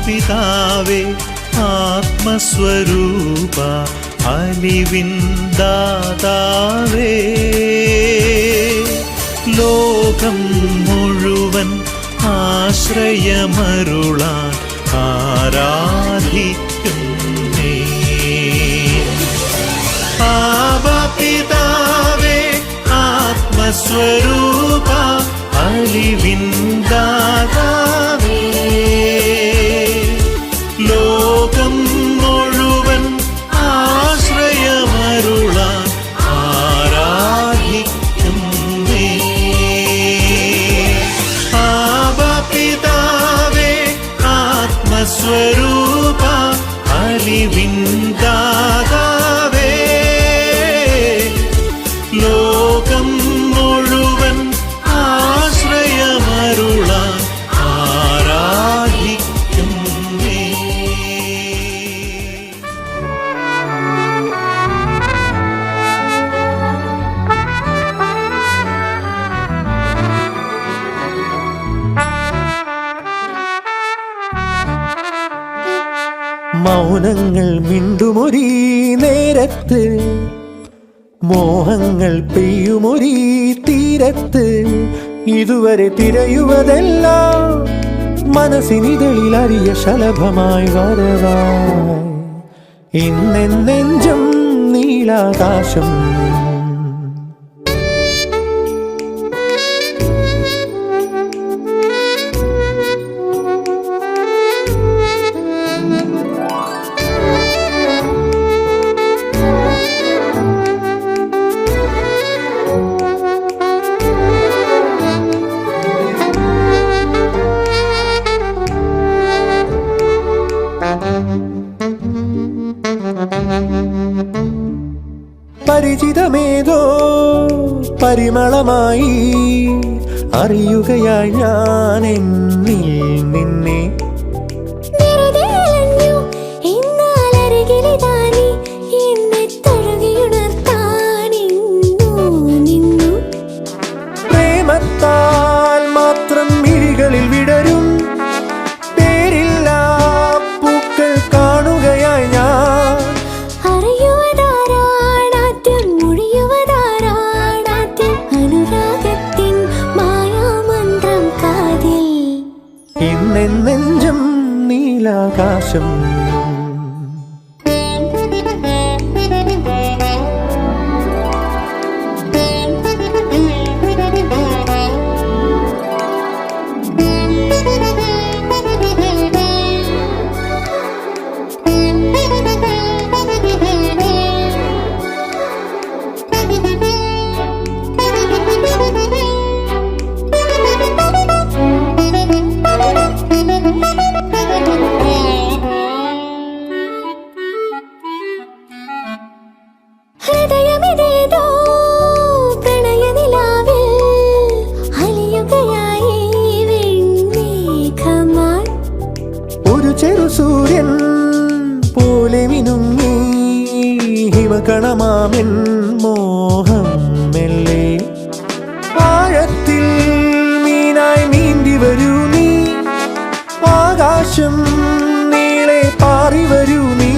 പിതാവേ ആത്മസ്വരൂപ അലിവിൻ ദാതാവേ ലോകം മുഴുവൻ ആശ്രയമരുളാൻ ആരാധിക്കുന്നേ ആബാ പിതാവേ ആത്മസ്വരൂപ അലിവിൻ ദാതാവേ ലോകം മുഴുവൻ ആശ്രയമരുളാൻ ആരാധിക്കുന്നേ ആബാ പിതാവേ ആത്മസ്വരൂപ അലിവിൻ ദാതാവേ ലോകം മുഴുവൻ ആശ്രയമരുളാൻ ആരാധിക്കുന്നേ മൗനങ്ങൾ മിണ്ടുമൊരീ നേരത്ത് മോഹങ്ങൾ പെയ്യുമൊരീ തീരത്ത് ഇതുവരെ തിരയുവതെല്ലാം മനസ്സിനിതളിൽ അറിയ ശലഭമായി വരവായി ഇന്നെഞ്ചും നീലാകാശം പരിചിതമേതോ പരിമളമായി അറിയുകയായി ഞാൻ എന്നിൽ നിന്നെ പ്രേമത്താൽ മാത്രം മിഴികളിൽ വിടരും പേരില്ലാ പൂക്കൾ കാണുകയായി ഞാൻ ഇന്നെഞ്ചും നീലാകാശം ഒരു ചെറു സൂര്യൻ പോലെ മിനുങ്ങി ഹിമകണമാമെൻ മോഹം മെല്ലെ ആഴത്തിൽ മീനായി നീന്തി വരൂ നീ ആകാശം നീളെ പാറി വരൂ നീ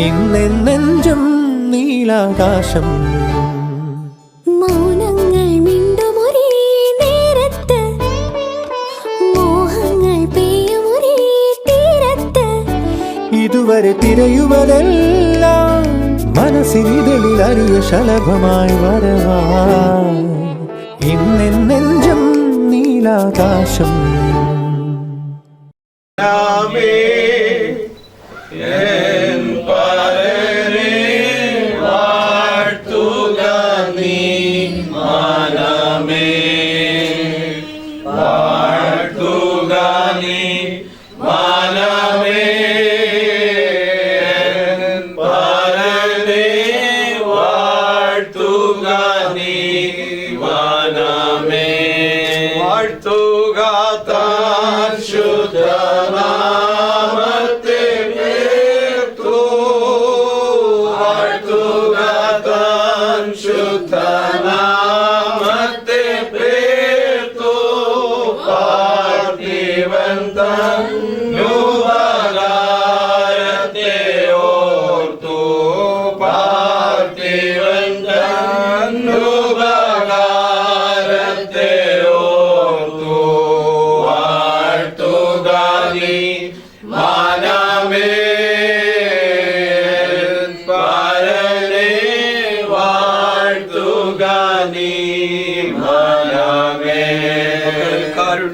ഇന്നെഞ്ചും നീലാകാശം മൗനങ്ങൾ മിണ്ടുമൊരീ നേരത്ത് മോഹങ്ങൾ പെയ്യുമൊരീ തീരത്ത് ഇതുവരെ തിരയുവതെല്ലാം മനസ്സിനിതളിൽ അറിയ ശലഭമായി വരവായി ഇന്നെഞ്ചും നീലാകാശം വാഴ്ത്തുക താൻ ശുദ്ധനാ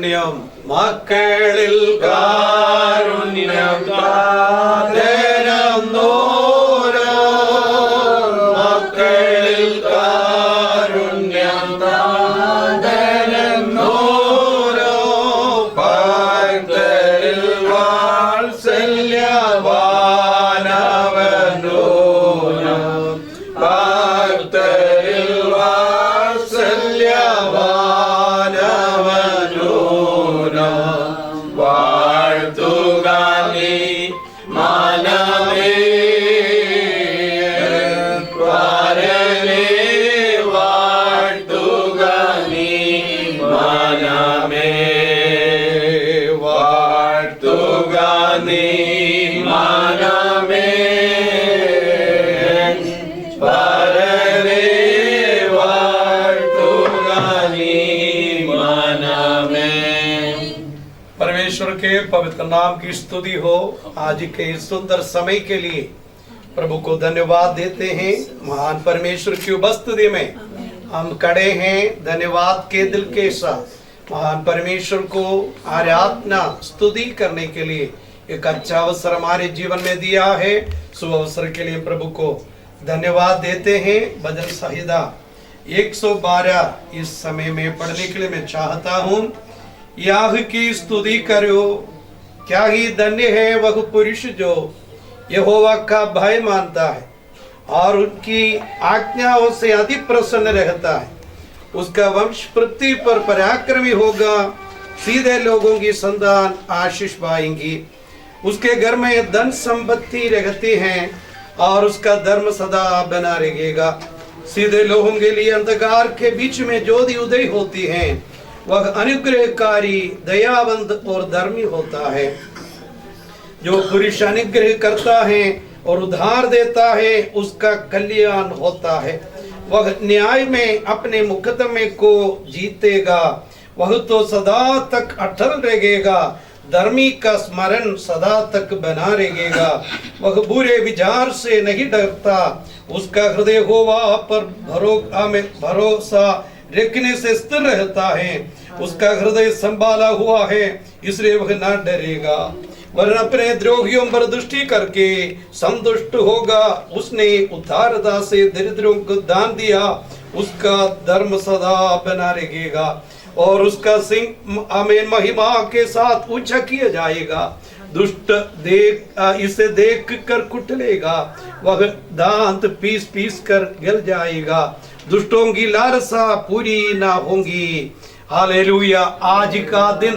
കാരുണ്യം മക്കളിൽ കാരുണ്യം താതനോരോ മക്കളിൽ കാരുണ്യം താതനോരോ ഭക്തരിൽ വാത്സല്യവാനവനോ ഭക്തരിൽ വാത്സല്യവാനവനോ വാഴ്ത്തുക നീ മനമേ പരനെ വാഴ്ത്തുക നീ മനമേ വാഴ്ത്തുക നീ മനമേ പരനെ വാഴ്ത്തുക നീ മനമേ। परमेश्वर के पवित्र नाम की स्तुति हो। आज के इस सुंदर समय के लिए प्रभु को धन्यवाद देते हैं। महान परमेश्वर की उपस्थिति में हम खड़े हैं धन्यवाद के दिल के साथ। महान परमेश्वर को आराधना स्तुति करने के लिए एक अच्छा अवसर हमारे जीवन में दिया है। शुभ अवसर के लिए प्रभु को धन्यवाद देते हैं। भजन संहिता 112 इस समय में पढ़ने के लिए मैं चाहता हूँ। याह की स्तुति करो, क्या ही धन्य है वह पुरुष जो यहोवा का भय मानता है और उनकी आज्ञाओं से अति प्रसन्न रहता है। उसका वंश पृथ्वी पर पराक्रमी होगा, सीधे लोगों की संतान आशीष पाएंगी। उसके घर में धन संपत्ति रहती है और उसका धर्म सदा बना रहेगा। सीधे लोगों के लिए अंधकार के बीच में ज्योति उदय होती है। वह अनुग्रहकारी दयावंत और धर्मी होता है। जो पुरुष अनुग्रह करता है और उधार देता है उसका कल्याण होता है। वह न्याय में अपने मुकदमे को जीतेगा, वह तो सदा तक अटल रहेगा। धर्मी का स्मरण सदा तक बना रहेगा। वह बुरे विचार से नहीं डरता, उसका हृदय यहोवा पर भरोसा रखने से स्थिर रहता है। उसका हृदय संभाला हुआ है इसलिए वह न डरेगा, वरन अपने द्रोहियों पर दृष्टि करके संतुष्ट होगा। उसने उदारता से दरिद्रों को दान दिया, उसका धर्म सदा बना रहेगा और उसका सिंह आमीन महिमा के साथ ऊंचा किया जाएगा। दुष्ट इसे देख कर कुटलेगा, वह दांत पीस पीस कर गिर जाएगा। दुष्टों की लालसा पूरी ना होंगी। हालेलुया। आज का दिन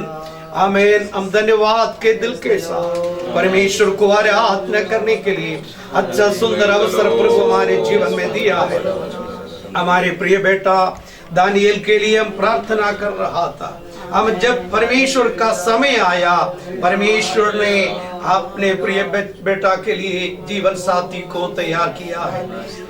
आमीन हम धन्यवाद के दिल के साथ परमेश्वर को आराधना करने के लिए अच्छा सुंदर अवसर प्रभु हमारे जीवन में दिया है। हमारे प्रिय बेटा दानियल के लिए हम प्रार्थना कर रहा था। हम जब परमेश्वर का समय आया, परमेश्वर ने अपने प्रिय बेटा के लिए जीवन साथी को तैयार किया है।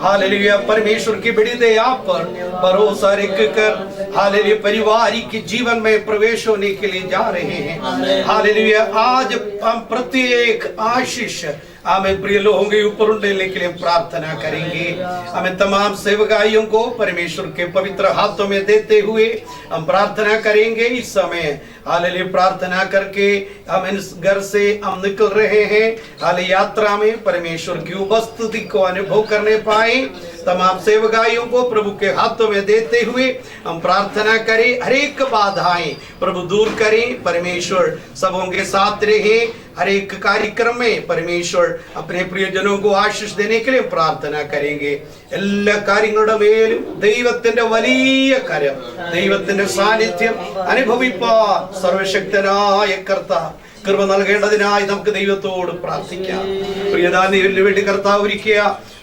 हालेलुया। परमेश्वर की बड़ी दया पर भरोसा रखकर हालेलुया परिवार के जीवन में प्रवेश होने के लिए जा रहे हैं। हालेलुया। आज हम प्रत्येक आशीष हमें प्रिय लोगों के ऊपर उड़ने के लिए प्रार्थना करेंगे। हमें तमाम सेवकाइयों को परमेश्वर के पवित्र हाथों में देते हुए हम प्रार्थना करेंगे। इस समय हालेलुया प्रार्थना करके हम इस घर से हम निकल रहे हैं। हालेलुया यात्रा में परमेश्वर की उपस्थिति को अनुभव करने पाए। तमाम सेवकाइयों को प्रभु के हाथों में देते हुए हम प्रार्थना करें। हर एक बाधाएं प्रभु दूर करें, परमेश्वर सबों के साथ रहे। हर एक कार्यक्रम में परमेश्वर अपने प्रियजनों को आशीष देने के लिए प्रार्थना करेंगे। എല്ലാ കാര്യങ്ങളുടെ മേലും ദൈവത്തിന്റെ വലിയ കരം, ദൈവത്തിന്റെ സാന്നിധ്യം അനുഭവിപ്പാൻ സർവശക്തനായ കർത്താവ് കൃപ നൽകേണ്ടതിനായി നമുക്ക് ദൈവത്തോട് പ്രാർത്ഥിക്കാം. പ്രിയദാനിയലിന് വേണ്ടി കർത്താവ് ഒരുക്കിയ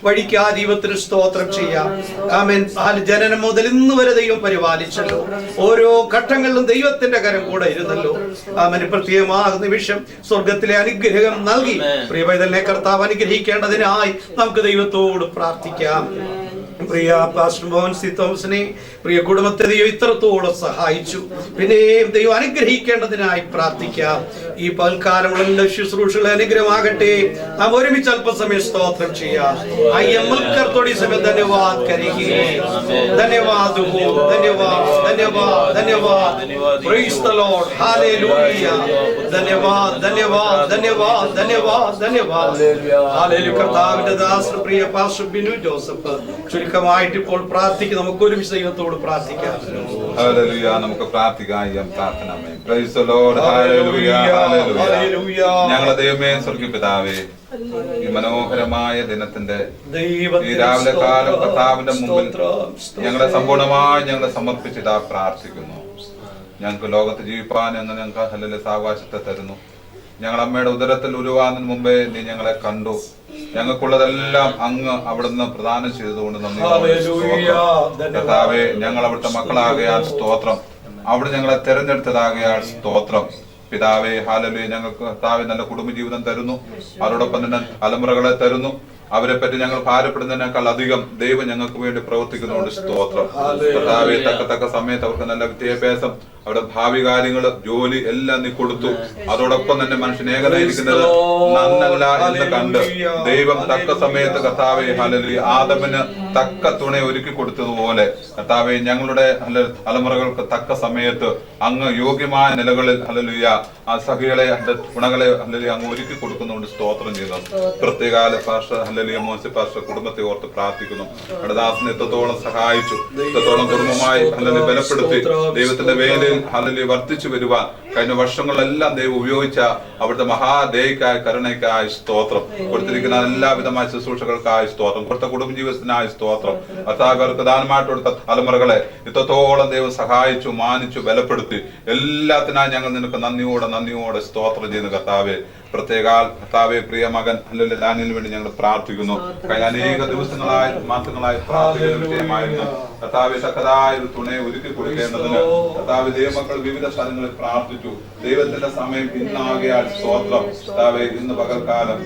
വഴിക്ക് ആ ദൈവത്തിന് സ്തോത്രം ചെയ്യാം. ആമേൻ. ജനനം മുതൽ ഇന്ന് വരെ ദൈവം പരിപാലിച്ചല്ലോ. ഓരോ ഘട്ടങ്ങളിലും ദൈവത്തിന്റെ കരം കൂടെ ഇരുന്നല്ലോ. ആമേൻ. പ്രത്യേകമായ നിമിഷം സ്വർഗത്തിലെ അനുഗ്രഹം നൽകി പ്രിയ പൈതലിനെ കർത്താവ് അനുഗ്രഹിക്കേണ്ടതിനായി നമുക്ക് ദൈവത്തോട് പ്രാർത്ഥിക്കാം. പ്രിയ പാസ്റ്റർ മോഹൻ സി തോമസിനെ പ്രിയ കുടുംബത്തെ ദൈവം ഇത്രത്തോളം സഹായിച്ചു. പിന്നെയും ദൈവം അനുഗ്രഹിക്കേണ്ടതിനായി പ്രാർത്ഥിക്കാം. ഈ പൽക്കാലമുള്ള എല്ലാ ശുശ്രൂഷകളെ അനുഗ്രഹമാകട്ടെ. നാം ഒരുമിച്ച് അല്പസമയം സ്തോത്രം ചെയ്യാം. थोड़ी समय धन्यवाद करेंगे. धन्यवाद हो, धन्यवाद, धन्यवाद, धन्यवाद. Praise the Lord, Hallelujah. धन्यवाद, धन्यवाद, धन्यवाद, धन्यवाद, धन्यवाद. Hallelujah. കർത്താവിന്റെ ദാസൻ പ്രിയ പാസ്റ്റർ ബിനു ജോസഫ് ചുരുക്കമായിട്ട് ഇപ്പോൾ പ്രാർത്ഥിക്കും. നമുക്ക് ഒരുമിച്ച് ദൈവത്തോട് പ്രാർത്ഥിക്കാം. ഹല്ലേലൂയ. നമുക്ക് പ്രാർത്ഥിക്കാം. പ്രാർത്ഥനമേ. Praise the Lord. Hallelujah. Hallelujah. ഞങ്ങളുടെ ദൈവമേ, സ്വർഗ്ഗീയ പിതാവേ, ഈ മനോഹരമായ ദിനത്തിന്റെ ഈ രാവിലെ കാലം കർത്താവിന്റെ മുമ്പിൽ ഞങ്ങളെ സമ്പൂർണമായി ഞങ്ങളെ സമർപ്പിച്ചിട്ട് പ്രാർത്ഥിക്കുന്നു. ഞങ്ങൾക്ക് ലോകത്ത് ജീവിപ്പാൻ എന്ന് ഞങ്ങൾക്ക് ഹല്ലേലൂയ സാവകാശത്തെ തരുന്നു. ഞങ്ങൾ അമ്മയുടെ ഉദരത്തിൽ ഉരുവാകുന്നതിന് മുമ്പേ നീ ഞങ്ങളെ കണ്ടു. ഞങ്ങൾക്കുള്ളതെല്ലാം അങ്ങ് അവിടുന്ന് പ്രദാനം ചെയ്തതുകൊണ്ട് നന്ദി. കർത്താവേ, ഞങ്ങൾ അവിടുത്തെ മക്കളാകയാൽ സ്തോത്രം. അവിടെ ഞങ്ങളെ തെരഞ്ഞെടുത്തതാകയാൽ സ്തോത്രം. പിതാവേ, ഹല്ലേലൂയ. ഞങ്ങൾക്ക് കർത്താവേ നല്ല കുടുംബജീവിതം തരുന്നു. അതോടൊപ്പം തന്നെ തലമുറകളെ തരുന്നു. അവരെ പറ്റി ഞങ്ങൾ ഭാരപ്പെടുന്നതിനേക്കാൾ അധികം ദൈവം ഞങ്ങൾക്ക് വേണ്ടി പ്രവർത്തിക്കുന്നതുകൊണ്ട് സ്തോത്രം. കർത്താവേ, തക്ക സമയത്ത് അവർക്ക് നല്ല വിദ്യാഭ്യാസം, അവരുടെ ഭാവി കാര്യങ്ങൾ, ജോലി എല്ലാം നീ കൊടുത്തു. അതോടൊപ്പം തന്നെ മനുഷ്യൻ ഏകനായിരിക്കുന്നത് നന്നല്ല എന്ന് കണ്ട് ദൈവം തക്ക സമയത്ത് കർത്താവേ ഹല്ലേലൂയ ആദമിന് തക്ക തുണ ഒരുക്കി കൊടുത്തതുപോലെ കർത്താവേ ഞങ്ങളുടെ തലമുറകൾക്ക് തക്ക സമയത്ത് അങ്ങ് യോഗ്യമായ നിലകളിൽ ഹല്ലേലൂയ ആ സഖികളെ ഗുണങ്ങളെ ഹല്ലേലൂയ അങ്ങ് ഒരുക്കി കൊടുക്കുന്നതുകൊണ്ട് സ്തോത്രം ചെയ്യുന്നു. പ്രത്യേകാല പാസ്റ്റർ ഹല്ലേലൂയ മോൻസി പാസ്റ്റർ കുടുംബത്തെ ഓർത്ത് പ്രാർത്ഥിക്കുന്നു. അവിടെ ദാസനെ എത്രത്തോളം സഹായിച്ചു, എത്രത്തോളം കുടുംബമായി ഹല്ലേലൂയ ബലപ്പെടുത്തി ദൈവത്തിന്റെ വേലയിൽ ഹല്ലേലൂയ വർദ്ധിച്ചു വരുവാൻ കഴിഞ്ഞ വർഷങ്ങളിലെല്ലാം ദൈവം ഉപയോഗിച്ച അവിടുത്തെ മഹാദയക്കായ കരുണയ്ക്കായി സ്തോത്രം. കൊടുത്തിരിക്കുന്ന എല്ലാവിധമായ ശുശ്രൂഷകൾക്കായി സ്തോത്രം. കൊടുത്ത കുടുംബജീവിതത്തിനായി സ്തോത്രം. അവർക്ക് ദാനമായിട്ട് കൊടുത്ത തലമുറകളെ ഇത്രത്തോളം ദൈവം സഹായിച്ചു, മാനിച്ചു, ബലപ്പെടുത്തി. എല്ലാത്തിനായി ഞങ്ങൾ നിനക്ക് നന്ദിയോടെ സ്തോത്രം ചെയ്യുന്നു കർത്താവേ. പ്രത്യേക കർത്താവെ പ്രിയ മകൻ ഹല്ലേലൂയ ഡാനിയലിന് വേണ്ടി ഞങ്ങൾ പ്രാർത്ഥിക്കുന്നു. കഴിഞ്ഞ അനേക ദിവസങ്ങളായി മാസങ്ങളായി പ്രാർത്ഥിക്കുന്ന വിഷയമായിരുന്നു കർത്താവെ തക്കതായ ഒരു തുണയെ ഒരുക്കി കൊടുക്കേണ്ടതിന് കർത്താവെ ദൈവമക്കൾ വിവിധ സ്ഥലങ്ങളിൽ പ്രാർത്ഥിച്ചു. ദൈവത്തിന്റെ സമയം ഇന്നാകയാൽ സ്തോത്രം. കർത്താവെ ഇന്ന് പകൽക്കാലം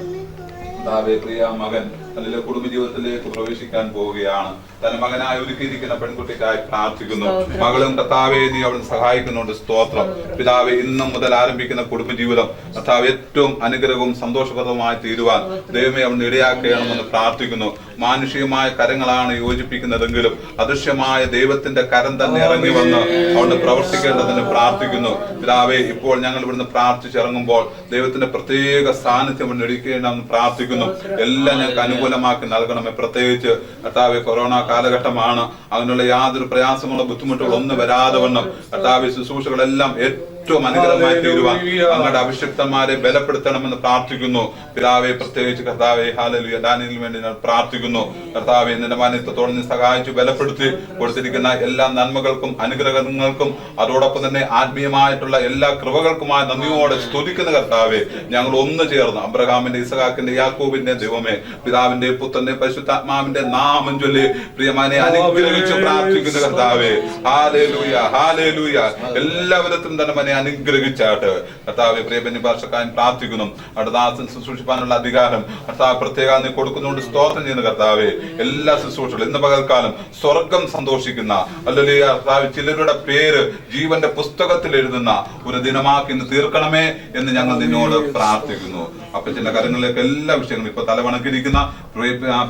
കർത്താവെ പ്രിയ മകൻ അല്ലെങ്കിൽ കുടുംബജീവിതത്തിലേക്ക് പ്രവേശിക്കാൻ പോവുകയാണ്. തന്റെ മകനായി ഒരുക്കിയിരിക്കുന്ന പെൺകുട്ടിക്കായി പ്രാർത്ഥിക്കുന്നു. മകളും കർത്താവെ നീ അവിടുന്ന് സഹായിക്കുന്നുണ്ട് സ്തോത്രം. പിതാവെ ഇന്നും മുതൽ ആരംഭിക്കുന്ന കുടുംബജീവിതം കർത്താവ് ഏറ്റവും അനുഗ്രഹവും സന്തോഷപ്രദമായി തീരുവാൻ ദൈവമേ അവിടുന്ന് ഇടയാക്കണമെന്ന് പ്രാർത്ഥിക്കുന്നു. മാനുഷികമായ കരങ്ങളാണ് യോജിപ്പിക്കുന്നതെങ്കിലും അദൃശ്യമായ ദൈവത്തിന്റെ കരം തന്നെ ഇറങ്ങി വന്ന് അവിടുന്ന് പ്രവർത്തിക്കേണ്ടതിന് പ്രാർത്ഥിക്കുന്നു. പിതാവെ ഇപ്പോൾ ഞങ്ങൾ ഇവിടുന്ന് പ്രാർത്ഥിച്ചിറങ്ങുമ്പോൾ ദൈവത്തിന്റെ പ്രത്യേക സാന്നിധ്യം ഇവിടുന്ന് എടുക്കേണ്ടെന്ന് പ്രാർത്ഥിക്കുന്നു. എല്ലാം ഞങ്ങൾക്ക് അനുകൂലമാക്കി നൽകണമേ. പ്രത്യേകിച്ച് കർത്താവെ കൊറോണ കാലഘട്ടമാണ്. അങ്ങനെയുള്ള യാതൊരു പ്രയാസങ്ങളോ ബുദ്ധിമുട്ടുകളോ ഒന്നും വരാതെ വണ്ണം കർത്താവെ ശുശ്രൂഷകളെല്ലാം ഏറ്റവും അനുഗ്രഹമായി തീരുവാൻ അങ്ങയുടെ അഭിഷിക്തന്മാരെ ബലപ്പെടുത്തണമെന്ന് പ്രാർത്ഥിക്കുന്നു. പിതാവെ പ്രത്യേകിച്ച് കർത്താവെ ഹല്ലേലൂയ ഡാനിയലിന് വേണ്ടി ഞാൻ പ്രാർത്ഥിക്കുന്നു. കർത്താവെ നിന്റെ മാനിത്വത്തോടെ നീ സഹായിച്ചു ബലപ്പെടുത്തി കൊടുത്തിരിക്കുന്ന എല്ലാ നന്മകൾക്കും അനുഗ്രഹങ്ങൾക്കും അതോടൊപ്പം തന്നെ ആത്മീയമായിട്ടുള്ള എല്ലാ കൃപകൾക്കുമായി നന്ദിയോടെ സ്തുതിക്കുന്ന കർത്താവെ ഞങ്ങൾ ഒന്ന് ചേർന്ന് അബ്രഹാമിന്റെ ഇസഹാക്കിന്റെ യാക്കോബിന്റെ ദൈവമേ പിതാവിന്റെ പുത്രന്റെ പരിശുദ്ധാത്മാവിന്റെ നാമം ചൊല്ലി പ്രിയമാനെ അനുഗ്രഹിച്ചു പ്രാർത്ഥിക്കുന്ന കർത്താവെ ഹല്ലേലൂയ ഹല്ലേലൂയ എല്ലാവരും തന്നെ മനെ അനുഗ്രഹിച്ചാട്ട് കർത്താവെ പ്രിയബന്യ ഭാഷക്കാരൻ പ്രാർത്ഥിക്കുന്നു. അടുദാസൻ ശുശ്രൂഷിപ്പാനുള്ള അധികാരം കർത്താവ് പ്രത്യേകം നീ കൊടുക്കുന്നതുകൊണ്ട് സ്തോത്രം ചെയ്യുന്ന കർത്താവെ എല്ലാ ശുശ്രൂഷകളും ഇന്ന് പകൽക്കാലം സ്വർഗം സന്തോഷിക്കുന്ന അല്ലെങ്കിൽ കർത്താവ് ചിലരുടെ പേര് ജീവന്റെ പുസ്തകത്തിൽ എഴുതുന്ന ഒരു ദിനമാക്കി ഇന്ന് തീർക്കണമേ എന്ന് ഞങ്ങൾ നിന്നോട് പ്രാർത്ഥിക്കുന്നു. അപ്പൊ ചില കാര്യങ്ങളിലേക്ക് എല്ലാ വിഷയങ്ങളും ഇപ്പൊ തലവണക്കിരിക്കുന്ന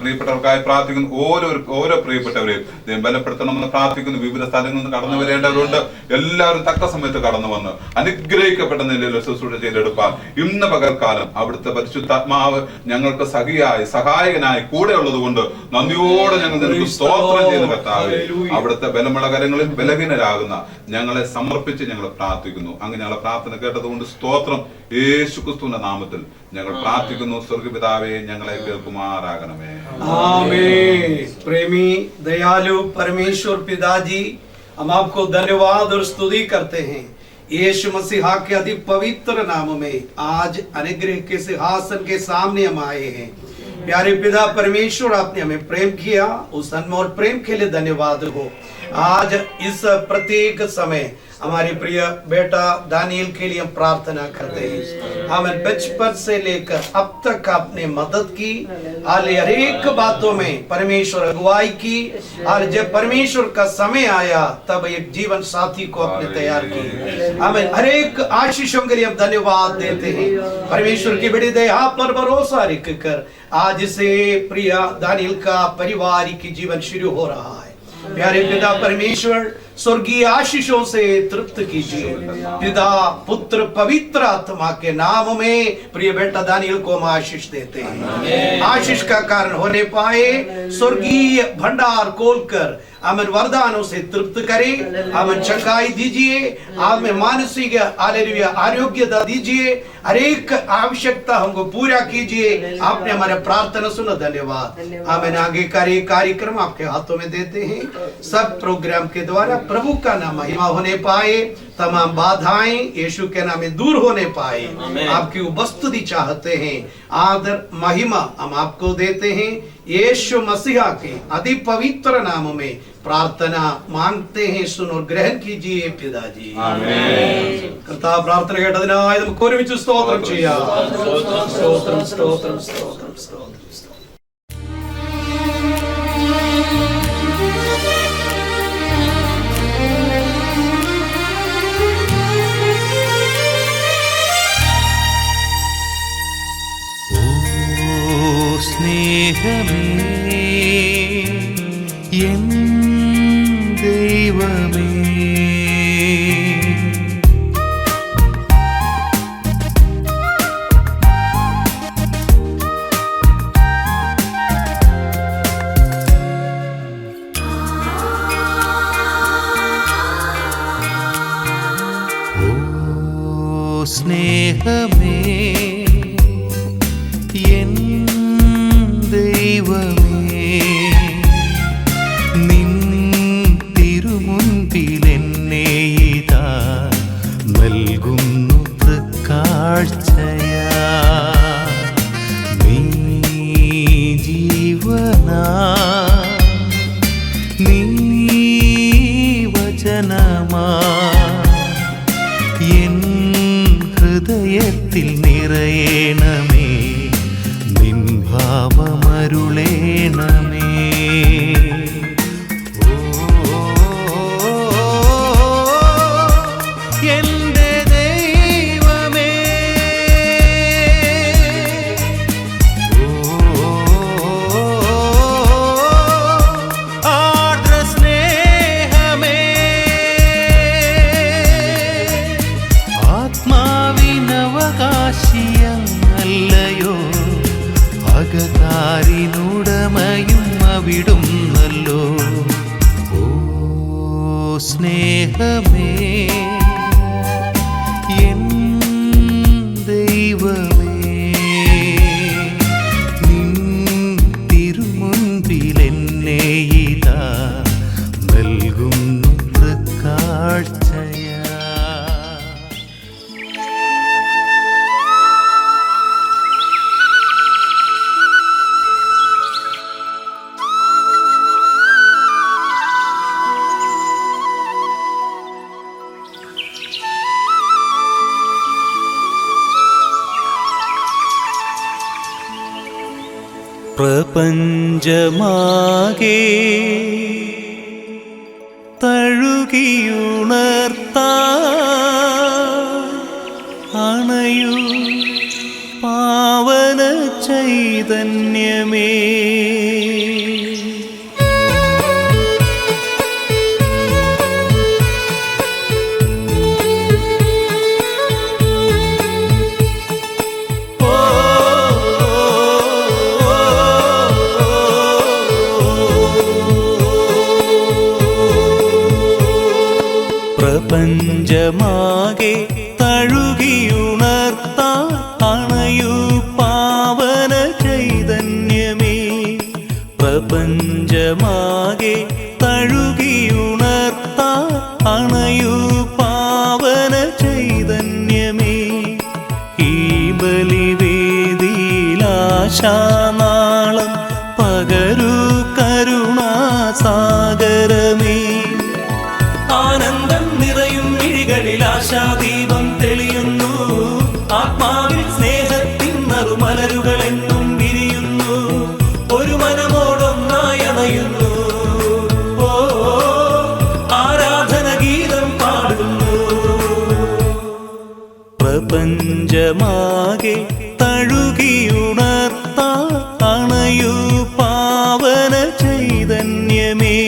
പ്രിയപ്പെട്ടവർക്കായി പ്രാർത്ഥിക്കുന്നു. ഓരോ പ്രിയപ്പെട്ടവരെയും ബലപ്പെടുത്തണമെന്ന് പ്രാർത്ഥിക്കുന്നു. വിവിധ സ്ഥലങ്ങളിൽ നിന്ന് കടന്നു വരേണ്ടവരുണ്ട്. എല്ലാവരും തക്ക സമയത്ത് കടന്നു വന്ന് അനുഗ്രഹിക്കപ്പെട്ട നിലയിൽ ശുശ്രൂഷ ചെയ്തെടുപ്പാൻ ഇന്ന് പകൽക്കാലം അവിടുത്തെ പരിശുദ്ധാത്മാവ് ഞങ്ങൾക്ക് സഹായകനായി കൂടെ ഉള്ളത് കൊണ്ട് നന്ദിയോടെ ഞങ്ങൾ നിനക്ക് സ്തോത്രം ചെയ്യുന്ന കർത്താവേ അവിടുത്തെ ബലമുള്ള കരങ്ങളിൽ ബലഹീനരാകുന്ന ഞങ്ങളെ സമർപ്പിച്ച് ഞങ്ങൾ പ്രാർത്ഥിക്കുന്നു. അങ്ങ് ഞങ്ങളെ പ്രാർത്ഥന കേട്ടതുകൊണ്ട് സ്തോത്രം. യേശുക്രിസ്തുവിന്റെ നാമത്തിൽ ഞങ്ങൾ പ്രാർത്ഥിക്കുന്നു. സ്വർഗ്ഗപിതാവേ ഞങ്ങളെ കേൾക്കുമാറാകണമേ. आमीन। प्रेमी दयालु परमेश्वर पिताजी हम आपको धन्यवाद और स्तुति करते हैं यीशु मसीहा के अति पवित्र नाम में। आज अनुग्रह के सिंहासन के सामने हम आए हैं। प्यारे पिता परमेश्वर आपने हमें प्रेम किया, उस अनमोल प्रेम के लिए धन्यवाद हो। आज इस प्रत्येक समय हमारे प्रिय बेटा दानियल के लिए हम प्रार्थना करते हैं। हमें बचपन से लेकर अब तक आपने मदद की, हर एक बातों में परमेश्वर अगुवाई की, और जब परमेश्वर का समय आया तब एक जीवन साथी को आपने तैयार की। हमें हर एक आशीषों के लिए हम धन्यवाद देते हैं। परमेश्वर की बड़ी दया आप पर भरोसा रखकर आज से प्रिय दानियल का पारिवारिक जीवन शुरू हो रहा है। प्यारे पिता परमेश्वर, स्वर्गीय आशीषों से तृप्त कीजिए। पिता पुत्र पवित्र आत्मा के नाम में प्रिय बेटा दानियल को हम आशीष देते हैं। आशीष का कारण होने पाए, स्वर्गीय भंडार खोलकर हमें वरदानों से तृप्त करें, हमें चंगाई दीजिए, हमें मानसिक आरोग्यता दीजिए, हर एक आवश्यकता हमको पूरा कीजिए। आपने हमारे प्रार्थना सुना, धन्यवाद। हमें आगे कार्य कार्यक्रम आपके हाथों में देते हैं। सब प्रोग्राम के द्वारा प्रभु का नाम महिमा होने पाए, तमाम बाधाएं यीशु के नाम में दूर होने पाए। आपकी उपस्थिति चाहते हैं, आदर महिमा हम आपको देते हैं। यीशु मसीहा के अति पवित्र नाम में प्रार्थना मांगते हैं, सुन और ग्रहण कीजिए पिताजी। कर्ता प्रार्थना കേട്ടതിനായി നമുക്ക് ഒരുമിച്ച് സ്തോത്രം ചെയ്യാം। സ്തോത്രം സ്തോത്രം സ്തോത്രം സ്തോത്രം। സ്നേഹമേ എൻ ദൈവമേ, ഓ സ്നേഹമേ എൻ ദൈവമേ, നിൻ തിരുമുൻപിലെന്നെ ഇതാ നൽകുന്നു തൃക്കാഴ്ചയാ। നീ ജീവനാ, നീ വചനമാ, എൻ ഹൃദയത്തിൽ നിറയണമേ, നിൻ ഭാവമരുളേണമേ। എന്റെ ദൈവമേ, ആർദ്ര സ്നേഹമേ, ആത്മാവിനവകാശിയല്ലയോ, അകതാരിനുടമയും അവിടുന്നല്ലോ। ഓ സ്നേഹമേ എൻ ദൈവമേ, നിൻ തിരുമുൻപിലെന്നെ ഇതാ നൽകുന്നു തൃക്കാഴ്ചയാ। പ്രപഞ്ചമാകെ തഴുകിയുണർത്താൻ അണയൂ പാവന ചൈതന്യമേ, പ്രപഞ്ചമാകെ തഴുകിയുണർത്താൻ അണയൂ പാവന ചൈതന്യമേ, പ്രപഞ്ചമാകെ തഴുകിയുണർത്താൻ അണയൂ പാവന ചൈതന്യമേ, ഈ ബലിവേദിയിലാശാനാളം പകരൂ കരുണാസാഗരമേ, ആനന്ദം നിറയും പ്രപഞ്ചമാകെ തഴുകിയുണർത്താ അണയൂ പാവന ചൈതന്യമേ.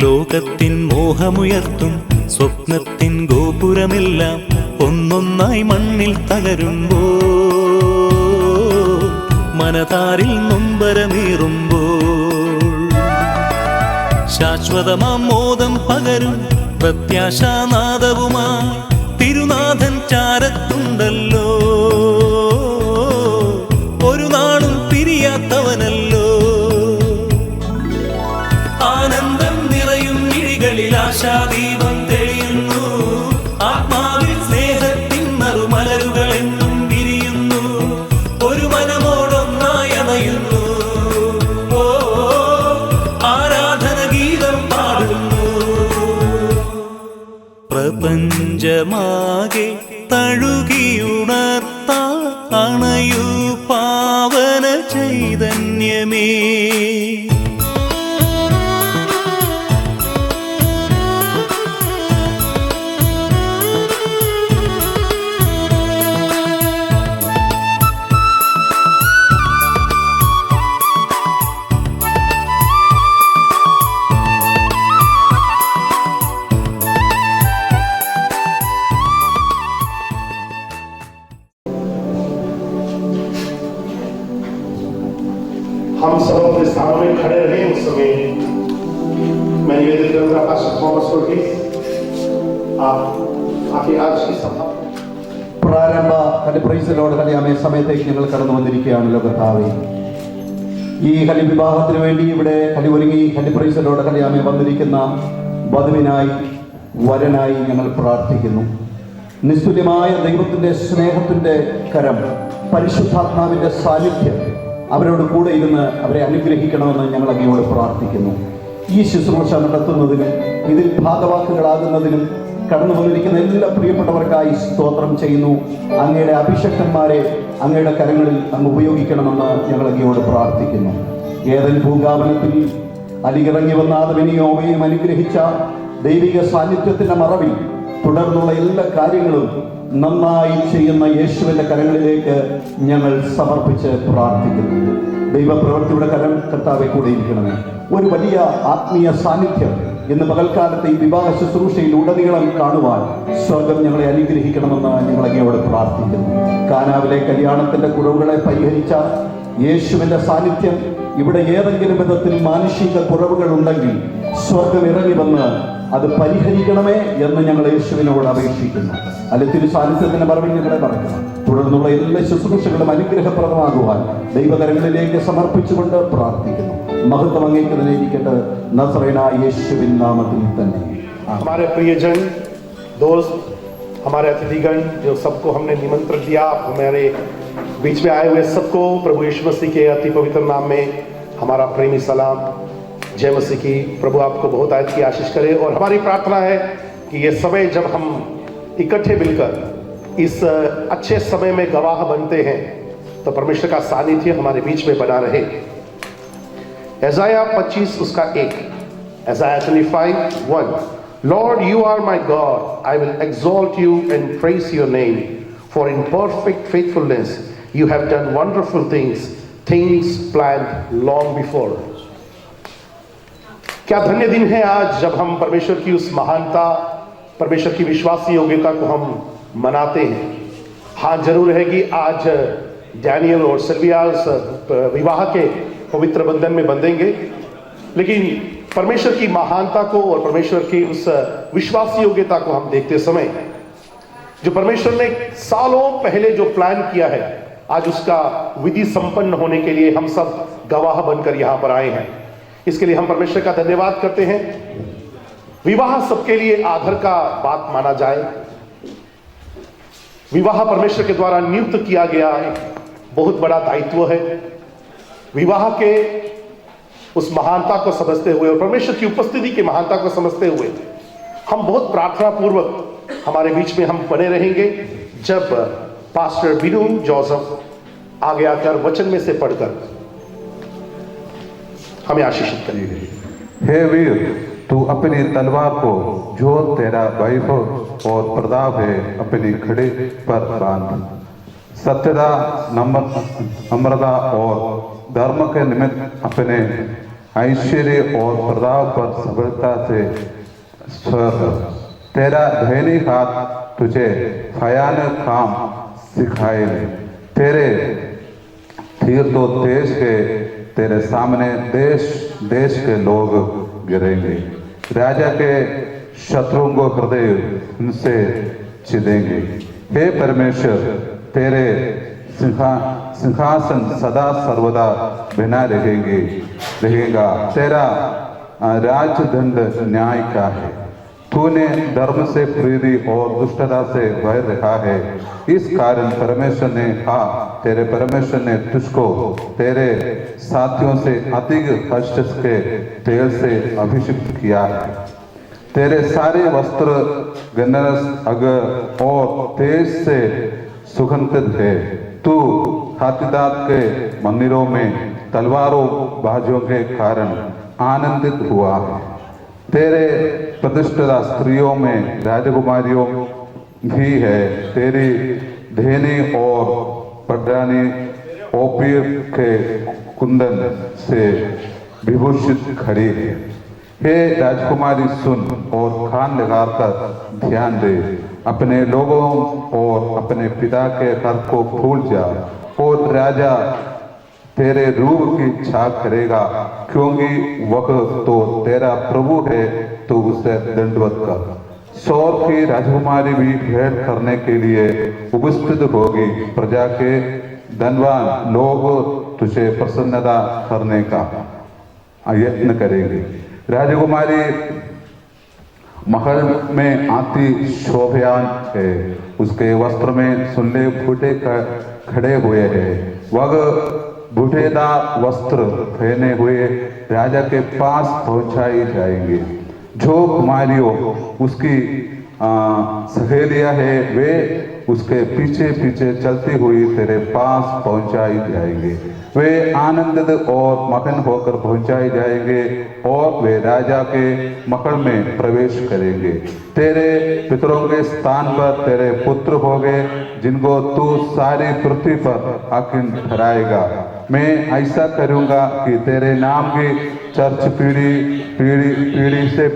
ലോകത്തിൻ മോഹമുയർത്തും സ്വപ്നത്തിൻ ഗോപുരമെല്ലാം ഒന്നൊന്നായി മണ്ണിൽ തകരുമ്പോ, മനതാരിൽ നൊമ്പരമേറുമ്പോൾ ശാശ്വതമാം മോദം പകരും പ്രത്യാശാനാദവുമായി തിരുനാഥൻ ചാരത്തുണ്ടല്ലോ. ഒരു നാളും പിരിയാത്തവനല്ലോ. ആനന്ദം നിറയും മിഴികളിൽ ആശാദീപം തെളിയുന്നു. ആത്മാവിൽ സ്നേഹത്തിൻ നറുമലരുകൾ എന്നും വിരിയുന്നു. ഒരു മനമോടൊന്നായി അണയുന്നു. ഓ ആരാധന ഗീതം പാടുന്നു. പ്രപഞ്ചമാകെ തഴുകിയുണർത്താ അണയൂ പാവന ചൈതന്യമേ. हम सब अपने स्थानों में खड़े रहे उस समय मैं निवेदन करूंगा पास्टर थॉमस वर्गीस, आप आके आज की सभा പ്രാരംഭ ഹലിപ്രൈസിലോട് ഹലിയാമേ സമയത്തേക്ക് ഞങ്ങൾ കടന്നു വന്നിരിക്കുകയാണല്ലോ കർത്താവേ. ഈ ഹലി വിവാഹത്തിന് വേണ്ടി ഇവിടെ ഹലി ഒരുങ്ങി ഹലിപ്രൈസിലോട് ഹലിയാമേ വന്നിരിക്കുന്ന വധുവിനായി വരനായി ഞങ്ങൾ പ്രാർത്ഥിക്കുന്നു. നിസ്തുല്യമായ ദൈവത്തിൻ്റെ സ്നേഹത്തിൻ്റെ കരം, പരിശുദ്ധാത്മാവിൻ്റെ സാന്നിധ്യം അവരോട് കൂടെ ഇരുന്ന് അവരെ അനുഗ്രഹിക്കണമെന്ന് ഞങ്ങൾ അങ്ങയോട് പ്രാർത്ഥിക്കുന്നു. ഈ ശുശ്രൂഷ നടത്തുന്നതിനും ഇതിൽ ഭാഗവാക്കുകളാകുന്നതിനും കടന്നു വന്നിരിക്കുന്ന എല്ലാ പ്രിയപ്പെട്ടവർക്കായി സ്തോത്രം ചെയ്യുന്നു. അങ്ങയുടെ അഭിഷക്തന്മാരെ അങ്ങയുടെ കരങ്ങളിൽ അങ്ങ് ഉപയോഗിക്കണമെന്ന് ഞങ്ങൾ അങ്ങയോട് പ്രാർത്ഥിക്കുന്നു. ഏതൻ ഭൂഗാപനത്തിൽ അലിയിറങ്ങി വന്ന ആദമിനെയും ഹവ്വയെയും അനുഗ്രഹിച്ച ദൈവിക സാന്നിധ്യത്തിൻ്റെ മറവിൽ തുടർന്നുള്ള എല്ലാ കാര്യങ്ങളും നന്നായി ചെയ്യുന്ന യേശുവിൻ്റെ കരങ്ങളിലേക്ക് ഞങ്ങൾ സമർപ്പിച്ച് പ്രാർത്ഥിക്കുന്നു. ദൈവപ്രവൃത്തിയുടെ കരം കർത്താവെ കൂടെ ഇരിക്കണമേ. ഒരു വലിയ ആത്മീയ സാന്നിധ്യം ഇന്ന് പകൽക്കാലത്തെ ഈ വിവാഹ ശുശ്രൂഷയിൽ ഉടനീളം കാണുവാൻ സ്വർഗം ഞങ്ങളെ അനുഗ്രഹിക്കണമെന്ന് ഞങ്ങൾ അങ്ങയോട് പ്രാർത്ഥിക്കുന്നു. കാനാവിലെ കല്യാണത്തിൻ്റെ കുറവുകളെ പരിഹരിച്ച യേശുവിൻ്റെ സാന്നിധ്യം ഇവിടെ ഏതെങ്കിലും വിധത്തിൽ മാനുഷിക കുറവുകൾ ഉണ്ടെങ്കിൽ സ്വർഗം ഇറങ്ങി വന്ന് അത് പരിഹരിക്കണമേ എന്ന് ഞങ്ങൾ യേശുവിനോട് അപേക്ഷിക്കുന്നു. അല്ലെ തിരു സാന്നിധ്യത്തിന്റെ മറവിൽ ഞങ്ങളെ മറക്കണം. തുടർന്നുള്ള എല്ലാ ശുശ്രൂഷകളും അനുഗ്രഹപ്രദമാകുവാൻ ദൈവകരങ്ങളിലേക്ക് സമർപ്പിച്ചുകൊണ്ട് പ്രാർത്ഥിക്കുന്നു. महत्व അങ്ങേക്ക് തന്നെ ഇരിക്കട്ടെ. നസറേനായ യേശുവിൻ നാമത്തിൽ തന്നെ. हमारे प्रियजन, दोस्त, हमारे अतिथिगण जो सबको हमने निमंत्रण दिया, हमारे बीच में आए हुए सबको प्रभु यीशु मसीह के अति पवित्र नाम में हमारा प्रेमी सलाम, जय मसीह की। प्रभु आपको बहुत आयत की आशीष करे और हमारी प्रार्थना है कि ये समय जब हम इकट्ठे मिलकर इस अच्छे समय में गवाह बनते हैं तो परमेश्वर का सानिध्य हमारे बीच में बना रहे। Isaiah 25 उसका 1, Isaiah 25:1, Lord, you are my God, I will exalt you and praise your name, for in perfect faithfulness you have done wonderful things, things planned long before. क्या धन्य दिन है आज जब हम परमेश्वर की उस महानता, परमेश्वर की विश्वासी योग्यता को हम मनाते हैं। हाँ, जरूर है कि आज डैनियल और सिल्विया विवाह के पवित्र बंधन में बंधेंगे, लेकिन परमेश्वर की महानता को और परमेश्वर की उस विश्वासी योग्यता को हम देखते समय जो परमेश्वर ने सालों पहले जो प्लान किया है, आज उसका विधि संपन्न होने के लिए हम सब गवाह बनकर यहाँ पर आए हैं। इसके लिए हम परमेश्वर का धन्यवाद करते हैं। विवाह सबके लिए आदर का बात माना जाए। विवाह परमेश्वर के द्वारा नियुक्त किया गया एक बहुत बड़ा दायित्व है। विवाह के उस महानता को समझते हुए और परमेश्वर की उपस्थिति की महानता को समझते हुए हम बहुत प्रार्थना पूर्वक हमारे बीच में हम बने रहेंगे जब पास्टर बिनू जोसेफ आगे आकर वचन में से पढ़कर हमें आशीषित करेंगे। हे वीर, तू अपनी तलवार को जो तेरा वैभव और प्रताप है अपनी खड़े पर बांध। सत्यता, नम्रता और धर्म के निमित्त अपने ऐश्वर्य और प्रताप पर सबलता से स्वर। तेरा दाहिनी हाथ तुझे भयानक काम सिखाए। तेरे तीर तो देश के तेरे सामने देश देश के लोग गिरेंगे। राजा के शत्रुओं को हृदय उनसे छिदेंगे। हे परमेश्वर, तेरे सिंहासन सदा सर्वदा बना रहेगा। तेरा राजदंड न्याय का है। तूने धर्म से प्रीति और दुष्टता से भय रखा है। इस कारण परमेश्वर ने तेरे परमेश्वर ने तुझको तेरे साथियों से अधिक कष्ट के तेल से अभिषिक्त किया है। तेरे सारे वस्त्र गन्धरस अगर और तेज से सुगंधित है। तू हाथीदांत के मंदिरों में तलवारों बाजों के कारण आनंदित हुआ है। तेरे प्रतिष्ठित स्त्रियों में राजकुमारियों भी है। तेरी धेनी और पड्डानी ओपीर के कुंदन से विभूषित खड़ी है। हे राजकुमारी, सुन और कान लगाकर ध्यान दे। अपने लोगों और अपने पिता के घर को भूल जा और राजा तेरे रूप की इच्छा करेगा, क्योंकि वह तो तेरा प्रभु है, तो उसे दंडवत कर। सौर की राजकुमारी भी भेंट करने के लिए उपस्थित होगी। प्रजा के धनवान लोग तुझे प्रसन्नता करने का यत्न करेंगे। राजकुमारी महल में आती शोभयान है। उसके वस्त्र में सुनले फूटे खड़े हुए हैं। वह बूटेदार वस्त्र पहने हुए राजा के पास पहुंचाई जाएंगे। जो कुमारियों उसकी सहेलियां है, वे उसके पीछे पीछे चलती हुई तेरे पास पहुंचाई जाएंगे। वे आनंदित और मगन होकर पहुंचाई जाएंगे और वे राजा के महल में प्रवेश करेंगे। तेरे पितरों के स्थान पर तेरे पुत्र होंगे, जिनको तू सारी पृथ्वी पर हाकिम ठहराएगा। मैं ऐसा करूंगा कि तेरे नाम की चर्च पीढ़ी से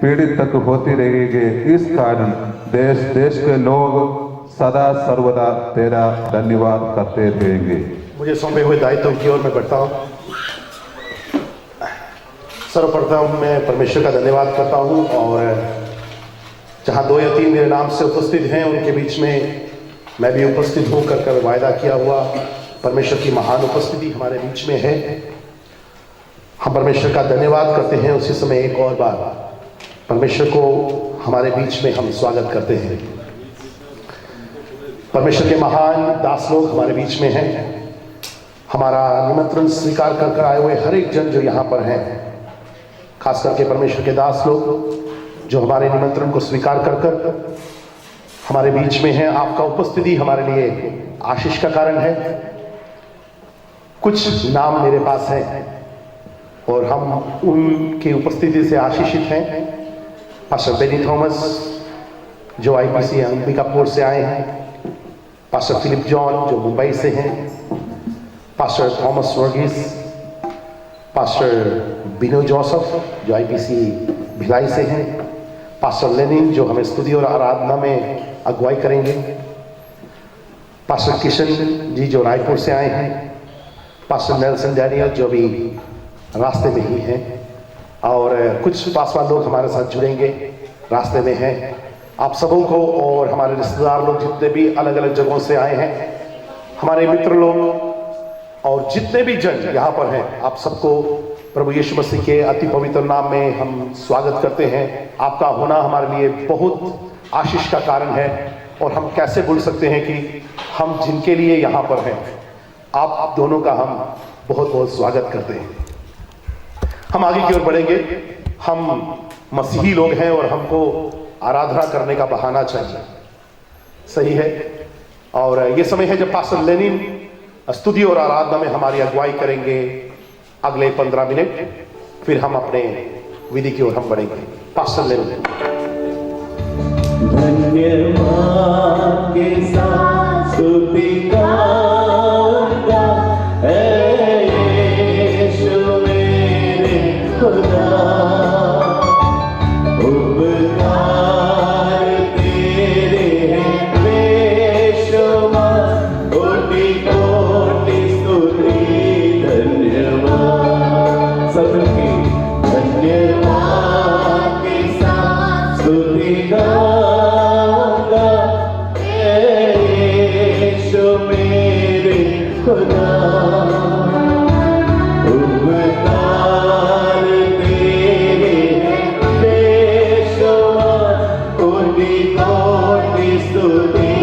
पीढ़ी तक होती रहेगी। इस कारण देश देश के लोग सदा सर्वदा तेरा धन्यवाद करते रहेंगे। मुझे सौंपे हुए दायित्व की ओर मैं बढ़ता हूँ। सर्वप्रथम मैं परमेश्वर का धन्यवाद करता हूँ और जहाँ 2 या 3 मेरे नाम से उपस्थित हैं उनके बीच में मैं भी उपस्थित हूँ। कर वायदा किया हुआ परमेश्वर की महान उपस्थिति हमारे बीच में है। हम परमेश्वर का धन्यवाद करते हैं। उसी समय एक और बार परमेश्वर को हमारे बीच में हम स्वागत करते हैं। परमेश्वर के महान दास लोग हमारे बीच में हैं। हमारा निमंत्रण स्वीकार कर आए हुए हर एक जन जो यहाँ पर हैं, खास करके परमेश्वर के दास लोग जो हमारे निमंत्रण को स्वीकार कर हमारे बीच में हैं। आपका उपस्थिति हमारे लिए आशीष का कारण है। कुछ नाम मेरे पास हैं और हम उनकी उपस्थिति से आशीषित हैं। पास्टर बेनी थॉमस जो आईपीसी अंबिकापुर से आए हैं, पास्टर फिलिप जॉन जो मुंबई से हैं, पास्टर थॉमस वर्गीस, पास्टर बिनो जोसेफ जो आईपीसी भिलाई से हैं, पास्टर लेनिन जो हमें स्तुति और आराधना में अगुवाई करेंगे, पास्टर किशन जी जो रायपुर से आए हैं, पास्टर नेल्सन डैनियल जो भी रास्ते में ही हैं, और कुछ पासवान लोग हमारे साथ जुड़ेंगे, रास्ते में हैं। आप सबों को और हमारे रिश्तेदार लोग जितने भी अलग अलग जगहों से आए हैं, हमारे मित्र लोग और जितने भी जन यहाँ पर हैं, आप सबको प्रभु यीशु मसीह के अति पवित्र नाम में हम स्वागत करते हैं। आपका होना हमारे लिए बहुत आशीष का कारण है और हम कैसे भूल सकते हैं कि हम जिनके लिए यहाँ पर हैं, आप दोनों का हम बहुत बहुत स्वागत करते हैं। हम आगे की ओर बढ़ेंगे। हम मसीही लोग हैं और हमको आराधना करने का बहाना चाहिए, सही है। और ये समय है जब पास्टर लेनिन स्तुति और आराधना में हमारी अगुवाई करेंगे अगले 15 मिनट, फिर हम अपने विधि की ओर हम बढ़ेंगे। Pastor Lenin. धन्यवाद के साथ स्तुति गाऊंगा, ऐ यीशु मेरे खुदा। उपकार तेरे हैं बेशुमार, कोटि कोटि स्तुति धन्यवाद। सबकी धन्यवाद के साथ स्तुति गाऊंगा, ऐ यीशु मेरे खुदा। उपकार तेरे हैं बेशुमार, कोटि कोटि स्तुति